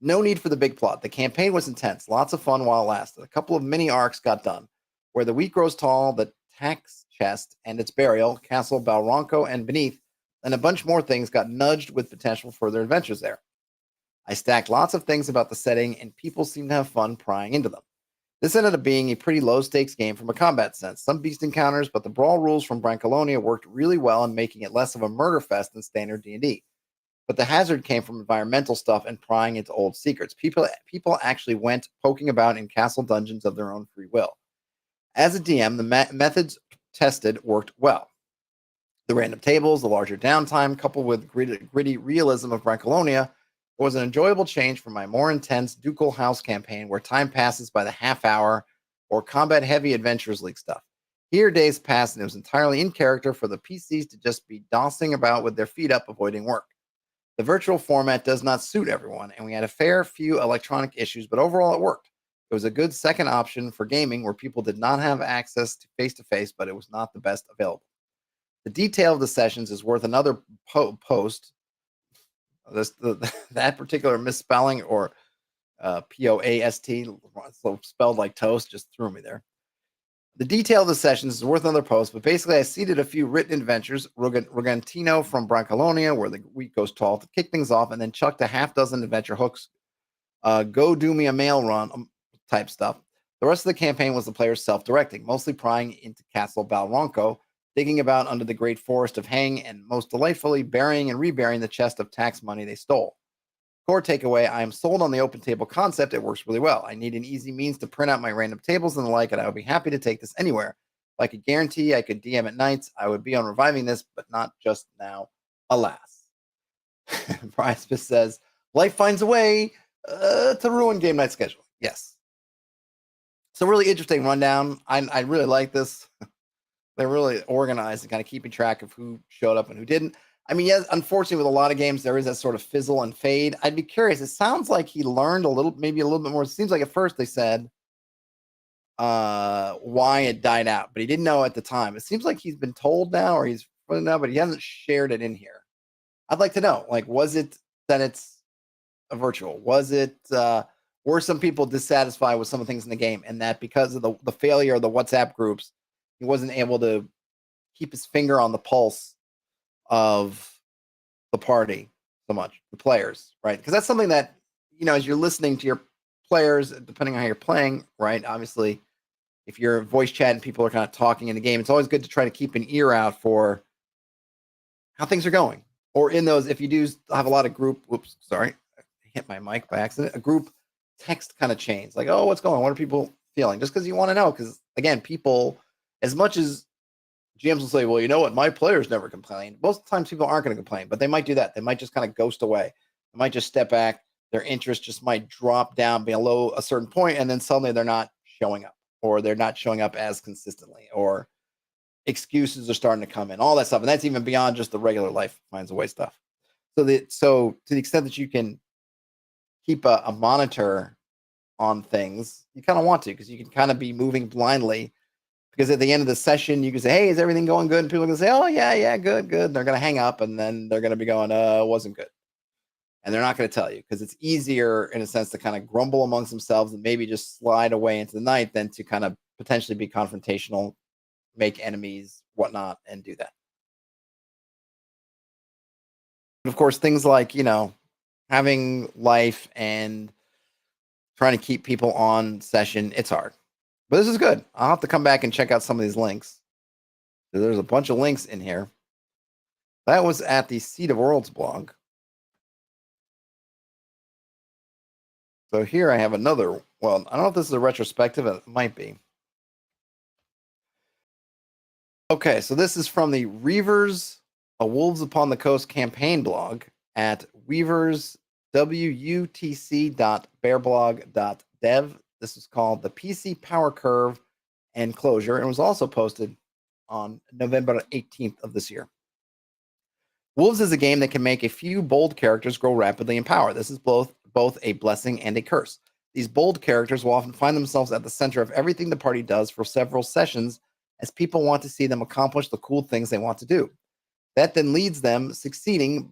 Speaker 1: No need for the big plot. The campaign was intense, lots of fun while it lasted. A couple of mini arcs got done, where the wheat grows tall, the tax chest and its burial, Castle Balronco and Beneath, and a bunch more things got nudged with potential further adventures there. I stacked lots of things about the setting, and people seem to have fun prying into them. This ended up being a pretty low-stakes game from a combat sense. Some beast encounters, but the brawl rules from Brancolonia worked really well in making it less of a murder fest than standard D&D. But the hazard came from environmental stuff and prying into old secrets. People actually went poking about in castle dungeons of their own free will. As a DM, the methods tested worked well. The random tables, the larger downtime, coupled with gritty realism of Brancolonia, was an enjoyable change from my more intense Ducal House campaign where time passes by the half hour or combat-heavy Adventures League stuff. Here, days passed and it was entirely in character for the PCs to just be dossing about with their feet up, avoiding work. The virtual format does not suit everyone, and we had a fair few electronic issues, but overall it worked. It was a good second option for gaming where people did not have access to face-to-face, but it was not the best available. The detail of the sessions is worth another post. That particular misspelling or P-O-A-S-T, so spelled like toast, just threw me there. The detail of the sessions is worth another post, but basically I seeded a few written adventures, Rogantino from Brancolonia, where the week goes tall, to kick things off, and then chucked a half dozen adventure hooks, go do me a mail run type stuff. The rest of the campaign was the players self-directing, mostly prying into Castle Balronco, digging about under the great forest of Hang, and most delightfully burying and reburying the chest of tax money they stole. Core takeaway, I am sold on the open table concept. It works really well. I need an easy means to print out my random tables and the like, and I would be happy to take this anywhere. If I could guarantee I could DM at nights, I would be on reviving this, but not just now, alas. Pricepus says, life finds a way to ruin game night schedule. Yes. So really interesting rundown. I really like this. They're really organized and kind of keeping track of who showed up and who didn't. I mean, yes, unfortunately, with a lot of games, there is that sort of fizzle and fade. I'd be curious. It sounds like he learned maybe a little bit more. It seems like at first they said why it died out, but he didn't know at the time. It seems like he's been told now, or he's now, but he hasn't shared it in here. I'd like to know, like, was it that it's a virtual? Was it were some people dissatisfied with some of the things in the game, and that because of the failure of the WhatsApp groups, he wasn't able to keep his finger on the pulse of the party so much, the players, right? Because that's something that, as you're listening to your players, depending on how you're playing, right? Obviously, if you're voice chat and people are kind of talking in the game, it's always good to try to keep an ear out for how things are going. Or in those, if you do have a lot of group, I hit my mic by accident, a group text kind of chains, like, oh, what's going on? What are people feeling? Just because you want to know, because again, people, as much as GMs will say, well, you know what? My players never complain. Most of the times people aren't going to complain, but they might do that. They might just kind of ghost away. They might just step back. Their interest just might drop down below a certain point, and then suddenly they're not showing up, or they're not showing up as consistently, or excuses are starting to come in, all that stuff. And that's even beyond just the regular life finds a way stuff. So to the extent that you can keep a monitor on things, you kind of want to, because you can kind of be moving blindly. Because at the end of the session, you can say, hey, is everything going good? And people are going to say, oh, yeah, good. And they're going to hang up, and then they're going to be going, it wasn't good. And they're not going to tell you, because it's easier, in a sense, to kind of grumble amongst themselves and maybe just slide away into the night than to kind of potentially be confrontational, make enemies, whatnot, and do that. But of course, things like, having life and trying to keep people on session, it's hard. But this is good. I'll have to come back and check out some of these links. There's a bunch of links in here. That was at the Seed of Worlds blog. So here I have another. Well, I don't know if this is a retrospective. It might be. Okay, so this is from the Reavers, a Wolves Upon the Coast campaign blog at weavers.wutc.bearblog.dev. This is called the PC Power Curve and Closure, and was also posted on November 18th of this year. Wolves is a game that can make a few bold characters grow rapidly in power. This is both a blessing and a curse. These bold characters will often find themselves at the center of everything the party does for several sessions, as people want to see them accomplish the cool things they want to do. That then leads them succeeding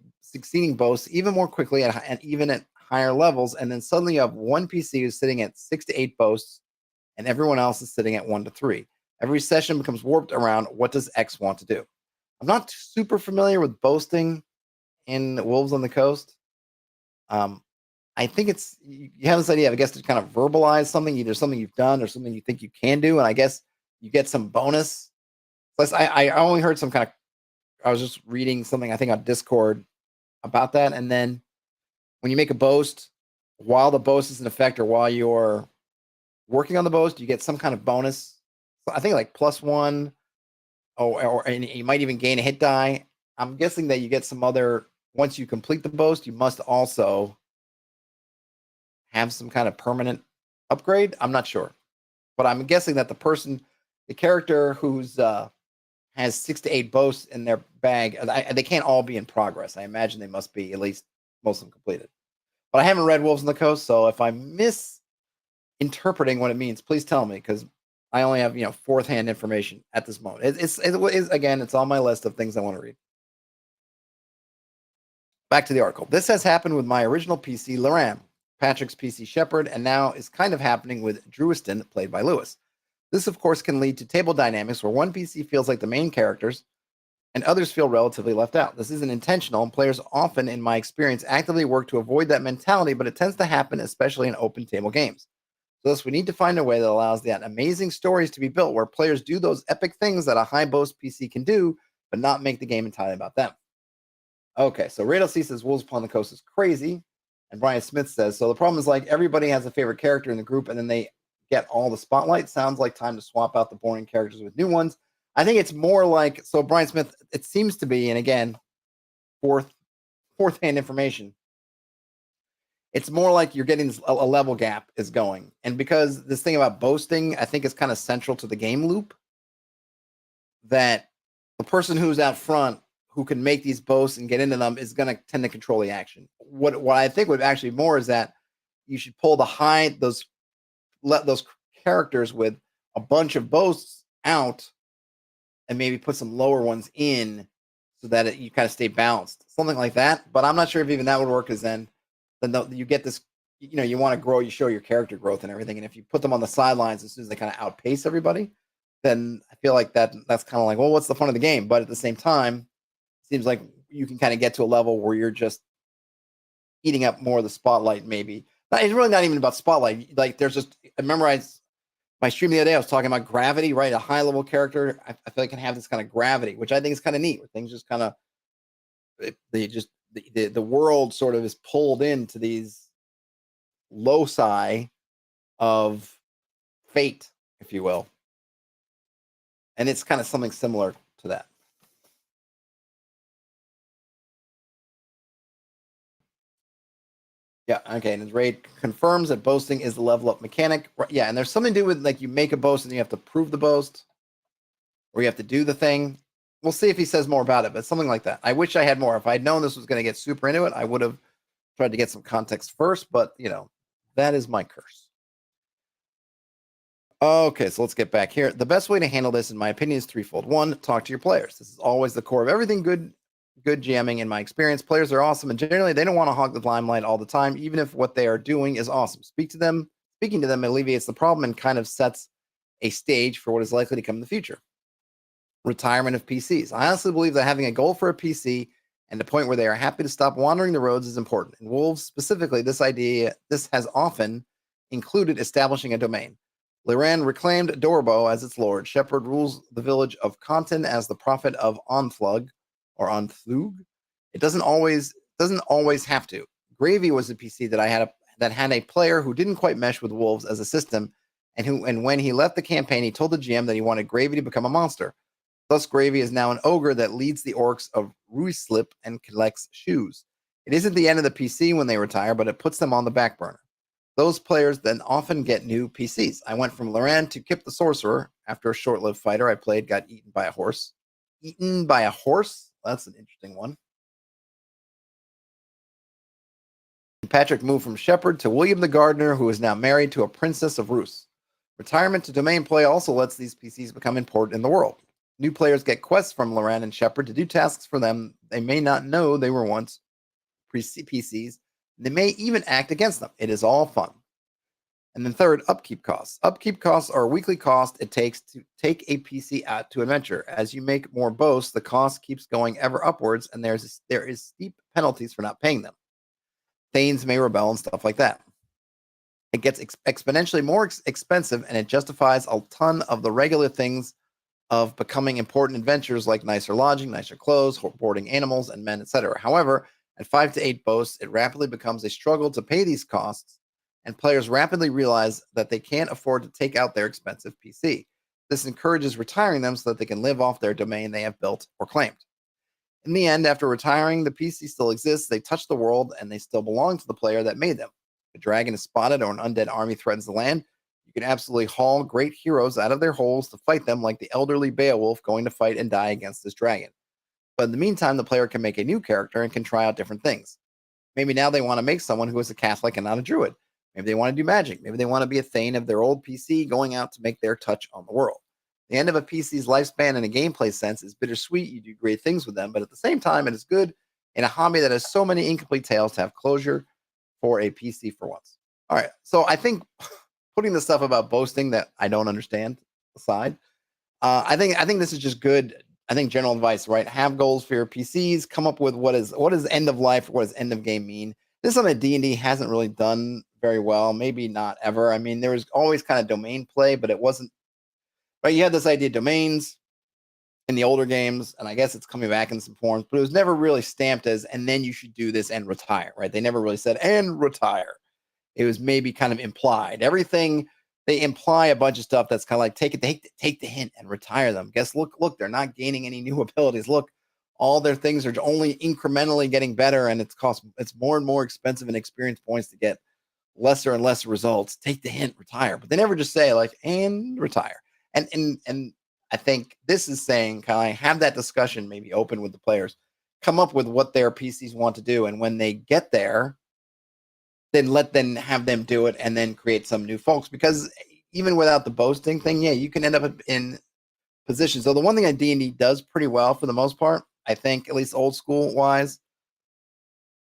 Speaker 1: boasts even more quickly and even at higher levels, and then suddenly you have one PC who's sitting at 6 to 8 boasts, and everyone else is sitting at 1 to 3. Every session becomes warped around what does X want to do. I'm not super familiar with boasting in Wolves on the Coast. I think it's you have this idea, I guess, to kind of verbalize something, either something you've done or something you think you can do, and I guess you get some bonus. Plus, I only heard some kind of. I was just reading something I think on Discord about that, and then when you make a boast, while the boast is in effect or while you're working on the boast, you get some kind of bonus. I think like +1, or and you might even gain a hit die. I'm guessing that you get some other. Once you complete the boast, you must also have some kind of permanent upgrade. I'm not sure, but I'm guessing that the character who's has 6 to 8 boasts in their bag, they can't all be in progress. I imagine they must be at least most of them completed. But I haven't read Wolves on the Coast, so if I'm misinterpreting what it means, please tell me, because I only have fourth hand information at this moment. Again, it's on my list of things I want to read. Back to the article. This has happened with my original PC, Laram, Patrick's PC, Shepard, and now is kind of happening with Druiston, played by Lewis. This, of course, can lead to table dynamics where one PC feels like the main characters and others feel relatively left out. This isn't intentional, and players often, in my experience, actively work to avoid that mentality, but it tends to happen, especially in open table games. So thus, we need to find a way that allows that amazing stories to be built where players do those epic things that a high boast PC can do, but not make the game entirely about them. Okay, so Radel C says Wolves Upon the Coast is crazy. And Brian Smith says, so the problem is like everybody has a favorite character in the group and then they get all the spotlight. Sounds like time to swap out the boring characters with new ones. I think it's more like, so Brian Smith, it seems to be, and again, fourth hand information. It's more like you're getting a level gap is going. And because this thing about boasting, I think is kind of central to the game loop, that the person who's out front who can make these boasts and get into them is going to tend to control the action. What I think would actually more is that you should pull let those characters with a bunch of boasts out and maybe put some lower ones in so that you kind of stay balanced, something like that. But I'm not sure if even that would work, because then you get this, you want to grow, you show your character growth and everything. And if you put them on the sidelines as soon as they kind of outpace everybody, then I feel like that's kind of like, well, what's the fun of the game? But at the same time, it seems like you can kind of get to a level where you're just eating up more of the spotlight, maybe. It's really not even about spotlight. Like there's just, I remember my stream the other day, I was talking about gravity, right? A high level character, I feel like can have this kind of gravity, which I think is kind of neat, where things just kind of, the world sort of is pulled into these loci of fate, if you will. And it's kind of something similar to that. Yeah, okay. And his raid confirms that boasting is the level up mechanic. Yeah, and there's something to do with like you make a boast and you have to prove the boast, or you have to do the thing. We'll see if he says more about it, but something like that. I wish I had more. If I'd known this was going to get super into it, I would have tried to get some context first, but that is my curse. Okay, so let's get back here. The best way to handle this, in my opinion, is threefold. One, talk to your players. This is always the core of everything good jamming in my experience. Players are awesome, and generally they don't want to hog the limelight all the time, even if what they are doing is awesome. Speaking to them alleviates the problem and kind of sets a stage for what is likely to come in the future. Retirement of PCs. I honestly believe that having a goal for a PC and a point where they are happy to stop wandering the roads is important. In Wolves specifically, this has often included establishing a domain. Liran reclaimed Dorbo as its lord. Shepard rules the village of Kontin as the prophet of Onthug or Onthlug. It doesn't always have to. Gravy was a PC that had a player who didn't quite mesh with Wolves as a system, and when he left the campaign, he told the GM that he wanted Gravy to become a monster. Thus, Gravy is now an ogre that leads the orcs of Ruislip and collects shoes. It isn't the end of the PC when they retire, but it puts them on the back burner. Those players then often get new PCs. I went from Loran to Kip the Sorcerer. After a short-lived fighter I played got eaten by a horse. Eaten by a horse? That's an interesting one. Patrick moved from Shepard to William the Gardener, who is now married to a princess of Roos. Retirement to domain play also lets these PCs become important in the world. New players get quests from Loran and Shepard to do tasks for them they may not know they were once PCs. They may even act against them. It is all fun. And then third, upkeep costs. Upkeep costs are a weekly cost it takes to take a PC out to adventure. As you make more boasts, the cost keeps going ever upwards, and there is steep penalties for not paying them. Thanes may rebel and stuff like that. It gets exponentially more expensive, and it justifies a ton of the regular things of becoming important adventures like nicer lodging, nicer clothes, boarding animals and men, etc. However, at 5 to 8 boasts, it rapidly becomes a struggle to pay these costs, and players rapidly realize that they can't afford to take out their expensive PC. This encourages retiring them so that they can live off their domain they have built or claimed. In the end, after retiring, the PC still exists, they touch the world, and they still belong to the player that made them. If a dragon is spotted or an undead army threatens the land, you can absolutely haul great heroes out of their holes to fight them like the elderly Beowulf going to fight and die against this dragon. But in the meantime, the player can make a new character and can try out different things. Maybe now they want to make someone who is a Catholic and not a Druid. Maybe they want to do magic. Maybe they want to be a Thane of their old PC going out to make their touch on the world. The end of a PC's lifespan in a gameplay sense is bittersweet. You do great things with them, but at the same time, it is good in a hobby that has so many incomplete tales to have closure for a PC for once. All right, so I think putting the stuff about boasting that I don't understand aside, I think this is just good. I think general advice, right? Have goals for your PCs. Come up with what is end of life, what does end of game mean. This is something that D&D hasn't really done very well. Maybe not ever. I mean, there was always kind of domain play, but it wasn't. Right, you had this idea of domains in the older games, and I guess it's coming back in some forms, but it was never really stamped as, and then you should do this and retire, right? They never really said, and retire. It was maybe kind of implied. Everything, they imply a bunch of stuff that's kind of like, take the hint and retire them. Guess, look, they're not gaining any new abilities. Look, all their things are only incrementally getting better, and it's more and more expensive in experience points to get lesser and lesser results. Take the hint, retire. But they never just say, like, and retire. And I think this is saying, kind of have that discussion, maybe open with the players, come up with what their PCs want to do, and when they get there, then let them have them do it, and then create some new folks. Because even without the boasting thing, yeah, you can end up in positions. So the one thing that D&D does pretty well for the most part, I think, at least old school wise,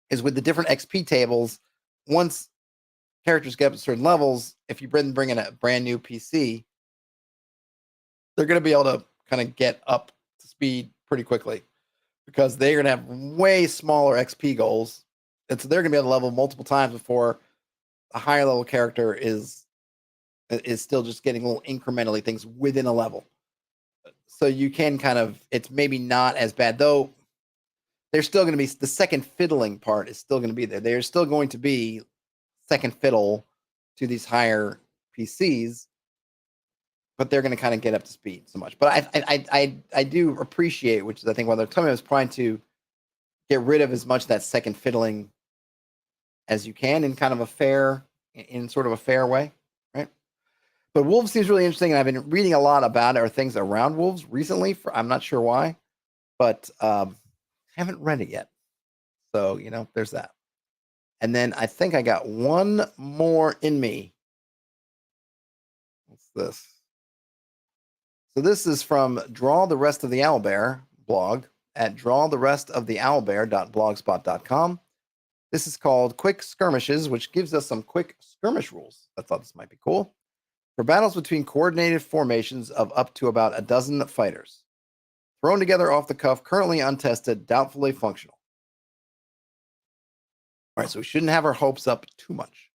Speaker 1: is with the different XP tables. Once characters get up to certain levels, if you bring in a brand new PC, they're going to be able to kind of get up to speed pretty quickly because they're going to have way smaller XP goals. And so they're going to be able to level multiple times before a higher level character is still just getting little incrementally things within a level. So you can kind of, it's maybe not as bad, though there's still going to be, the second fiddling part is still going to be there. There's still going to be second fiddle to these higher PCs, but they're going to kind of get up to speed so much. But I do appreciate, which is I think one of the time I was trying to get rid of as much of that second fiddling as you can in kind of a fair, in sort of a fair way, right? But Wolves seems really interesting, and I've been reading a lot about it or things around Wolves recently. I'm not sure why, but haven't read it yet. So, there's that. And then I think I got one more in me. What's this? So this is from Draw the Rest of the Owlbear blog at drawtherestoftheowlbear.blogspot.com. This is called Quick Skirmishes, which gives us some quick skirmish rules. I thought this might be cool. For battles between coordinated formations of up to about a dozen fighters. Thrown together off the cuff, currently untested, doubtfully functional. All right, so we shouldn't have our hopes up too much.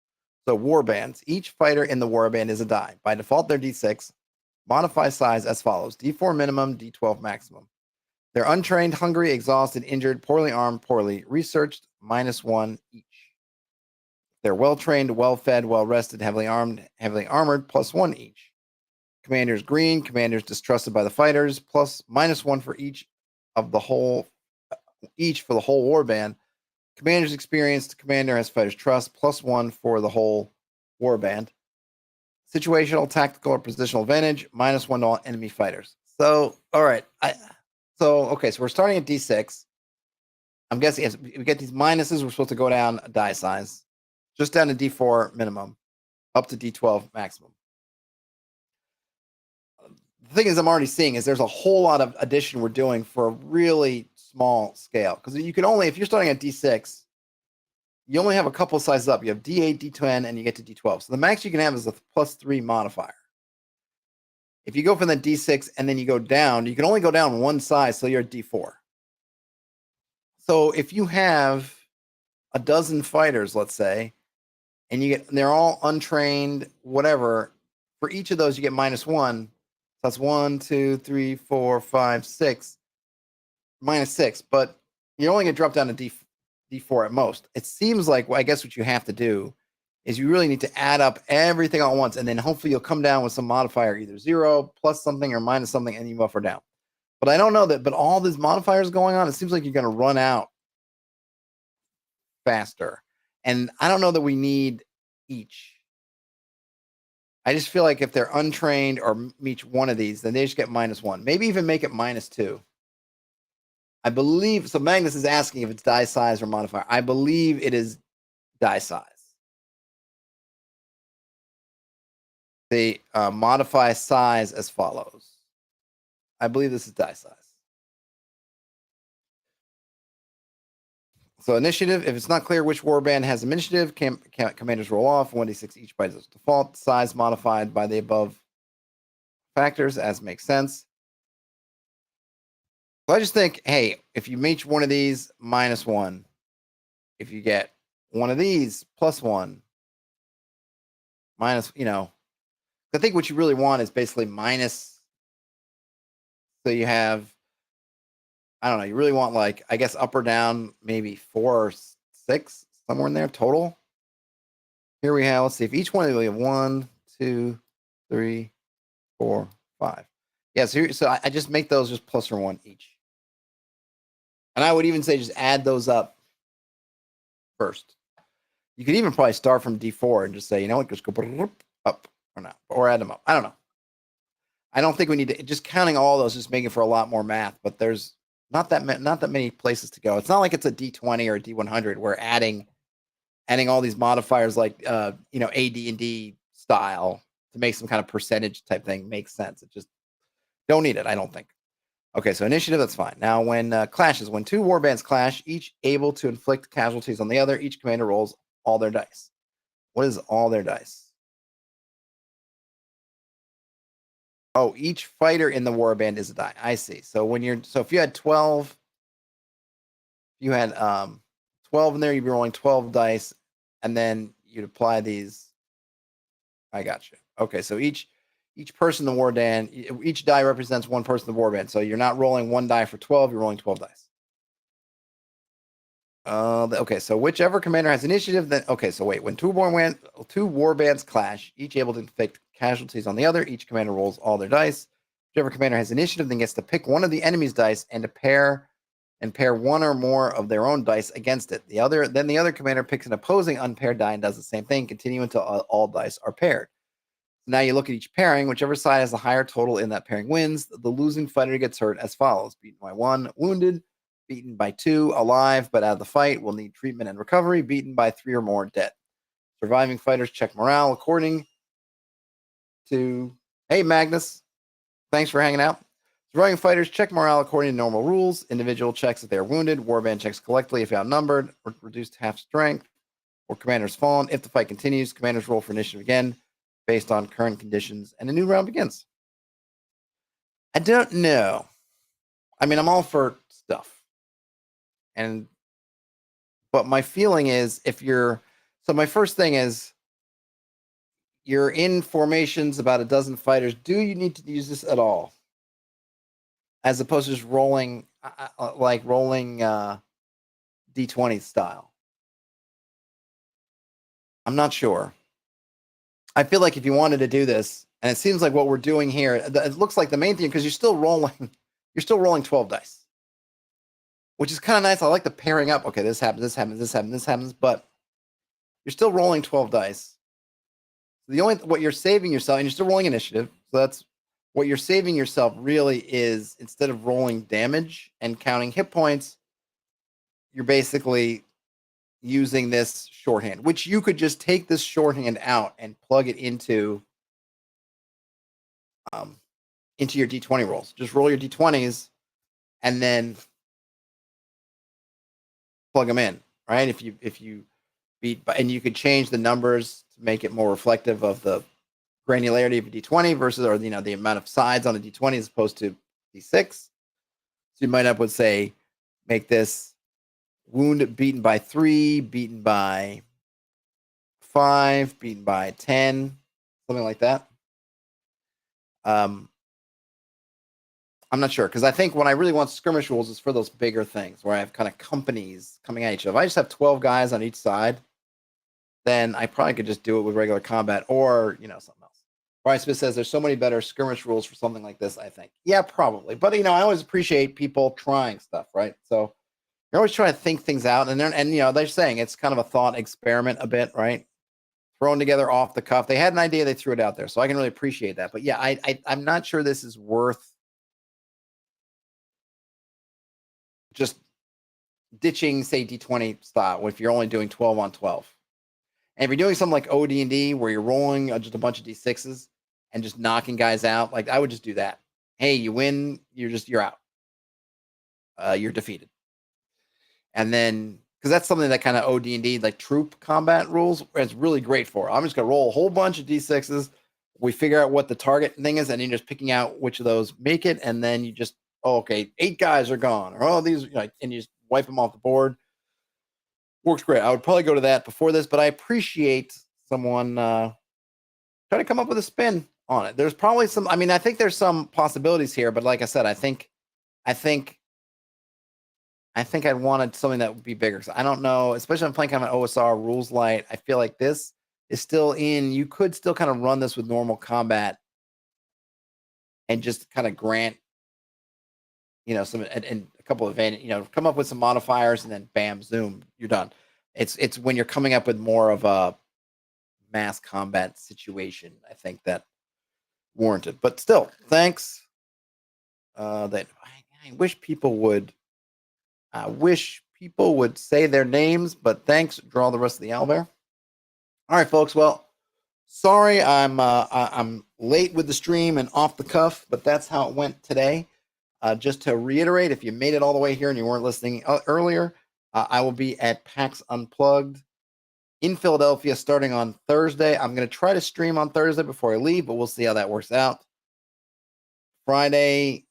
Speaker 1: So warbands. Each fighter in the warband is a die. By default, they're D6. Modify size as follows. D4 minimum, D12 maximum. They're untrained, hungry, exhausted, injured, poorly armed, poorly researched, -1 each. They're well-trained, well-fed, well-rested, heavily armed, heavily armored, +1 each. Commanders green, commanders distrusted by the fighters, -1 for each of the whole, each for the whole warband. Commander's experienced, commander has fighters trust, +1 for the whole warband. Situational, tactical, or positional advantage, -1 to all enemy fighters. So, all right. So we're starting at D6. I'm guessing as we get these minuses, we're supposed to go down a die size, just down to D4 minimum, up to D12 maximum. The thing is, I'm already seeing is there's a whole lot of addition we're doing for a really small scale. Because you can only, if you're starting at D6, you only have a couple of sizes up. You have D8, D10, and you get to D12. So the max you can have is a +3 modifier. If you go from the D6 and then you go down, you can only go down one size, so you're at D4. So if you have a dozen fighters, let's say, and they're all untrained, whatever. For each of those, you get -1. That's 1, 2, 3, 4, 5, 6. -6, but you're only going to drop down to D4 at most. It seems like, well, I guess what you have to do is you really need to add up everything all at once, and then hopefully you'll come down with some modifier, either 0, plus something, or minus something, and you buffer down. But I don't know that, but all these modifiers going on, it seems like you're going to run out faster. And I don't know that we need each. I just feel like if they're untrained or each one of these, then they just get -1. Maybe even make it -2. I believe, so Magnus is asking if it's die size or modifier. I believe it is die size. They modify size as follows. I believe this is die size. So initiative, if it's not clear which warband has initiative, commanders roll off 1d6 each by default. Size modified by the above factors, as makes sense. So I just think, hey, if you meet one of these, -1. If you get one of these, +1. Minus, I think what you really want is basically minus. So you have, I don't know, you really want, like, I guess up or down, maybe 4 or 6, somewhere in there total. Here we have, let's see, if each one of we have 1, 2, 3, 4, 5. Yeah, so I just make those just +1 each. And I would even say just add those up first. You could even probably start from D4 and just say, you know what, just go up or not, or add them up. I don't know. I don't think we need to, just counting all those, just making for a lot more math, but there's not that many places to go. It's not like it's a D20 or a D100 where adding all these modifiers like AD&D style to make some kind of percentage type thing makes sense. It just don't need it, I don't think. Okay, so initiative, that's fine. Now, when clashes, when two warbands clash, each able to inflict casualties on the other, each commander rolls all their dice. What is all their dice? Oh, each fighter in the warband is a die. I see. So if you had 12, you had 12 in there, you'd be rolling 12 dice, and then you'd apply these. I got you. Okay, so each person in the warband, each die represents one person in the warband. So you're not rolling one die for 12, you're rolling 12 dice. Okay, so whichever commander has initiative, then okay, so wait, when two warbands clash, each able to inflict casualties on the other, each commander rolls all their dice. Whichever commander has initiative then gets to pick one of the enemy's dice and to pair one or more of their own dice against it. The other commander picks an opposing unpaired die and does the same thing, continue until all dice are paired. Now you look at each pairing. Whichever side has the higher total in that pairing wins. The losing fighter gets hurt as follows: beaten by 1, wounded; beaten by 2, alive but out of the fight, will need treatment and recovery; beaten by 3 or more, dead. Surviving fighters check morale according to. Hey, Magnus, thanks for hanging out. Surviving fighters check morale according to normal rules. Individual checks if they are wounded. Warband checks collectively if outnumbered or reduced to half strength, or commanders fallen. If the fight continues, commanders roll for initiative again based on current conditions, and a new round begins. I don't know. I mean, I'm all for stuff. But my feeling is my first thing is, you're in formations about a dozen fighters. Do you need to use this at all? As opposed to just rolling D20 style. I'm not sure. I feel like if you wanted to do this, and it seems like what we're doing here, it looks like the main thing, because you're still rolling 12 dice, which is kind of nice. I like the pairing up. Okay, this happens, this happens, this happens, this happens, but you're still rolling 12 dice. What you're saving yourself, and you're still rolling initiative, so that's what you're saving yourself really is, instead of rolling damage and counting hit points, you're basically using this shorthand, which you could just take this shorthand out and plug it into your D20 rolls. Just roll your D20s and then plug them in, right? If you beat, and you could change the numbers to make it more reflective of the granularity of a D20 versus, or the amount of sides on a D20 as opposed to D6. So you might up with, say, make this wound beaten by 3, beaten by 5, beaten by 10, something like that. I'm not sure, because I think when I really want skirmish rules is for those bigger things where I have kind of companies coming at each other. If I just have 12 guys on each side, then I probably could just do it with regular combat or, something else. Brian Smith says there's so many better skirmish rules for something like this, I think. Yeah, probably. But, I always appreciate people trying stuff, right? So you're always trying to think things out. And they're saying it's kind of a thought experiment a bit, right? Thrown together off the cuff. They had an idea, they threw it out there. So I can really appreciate that. But yeah, I'm not sure this is worth just ditching, say, D20 style if you're only doing 12 on 12. And if you're doing something like OD&D where you're rolling just a bunch of D6s and just knocking guys out, like I would just do that. Hey, you win, you're out. You're defeated. And then, because that's something that kind of OD&D, like troop combat rules, is really great for. I'm just going to roll a whole bunch of D6s. We figure out what the target thing is, and you're just picking out which of those make it. And then you just, okay, 8 guys are gone. Or, these, and you just wipe them off the board. Works great. I would probably go to that before this, but I appreciate someone trying to come up with a spin on it. There's probably some, I think there's some possibilities here, but like I said, I think I'd wanted something that would be bigger. So I don't know, especially if I'm playing kind of an OSR rules light. I feel like this is still you could still kind of run this with normal combat and just kind of grant, some and a couple of advantage, come up with some modifiers and then bam, zoom, you're done. It's when you're coming up with more of a mass combat situation, I think that warranted. But still, thanks. That I wish people would. I wish people would say their names, but thanks. Draw the rest of the owlbear. All right, folks. Well, sorry I'm late with the stream and off the cuff, but that's how it went today. Just to reiterate, if you made it all the way here and you weren't listening earlier, I will be at PAX Unplugged in Philadelphia starting on Thursday. I'm going to try to stream on Thursday before I leave, but we'll see how that works out. Thursday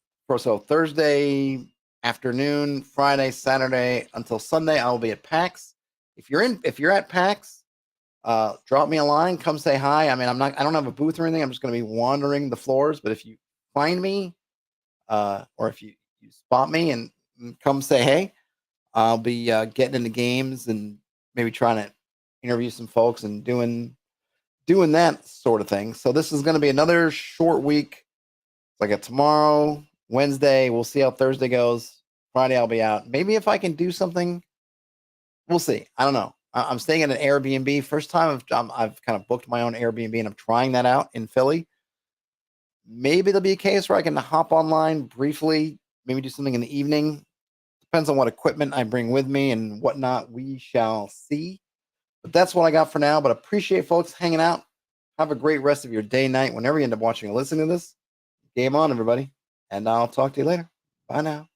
Speaker 1: afternoon, Friday, Saturday until Sunday, I will be at PAX. If you're at PAX, drop me a line, come say hi. I don't have a booth or anything. I'm just going to be wandering the floors, but if you find me, or if you spot me and come say hey, I'll be getting into games and maybe trying to interview some folks and doing that sort of thing. So this is going to be another short week. So I got tomorrow, Wednesday. We'll see how Thursday goes. Friday I'll be out. Maybe if I can do something, we'll see. I don't know. I'm staying at an Airbnb. First time I've kind of booked my own Airbnb and I'm trying that out in Philly. Maybe there'll be a case where I can hop online briefly, maybe do something in the evening. Depends on what equipment I bring with me and whatnot. We shall see. But that's what I got for now. But appreciate folks hanging out. Have a great rest of your day, night, whenever you end up watching or listening to this. Game on, everybody. And I'll talk to you later. Bye now.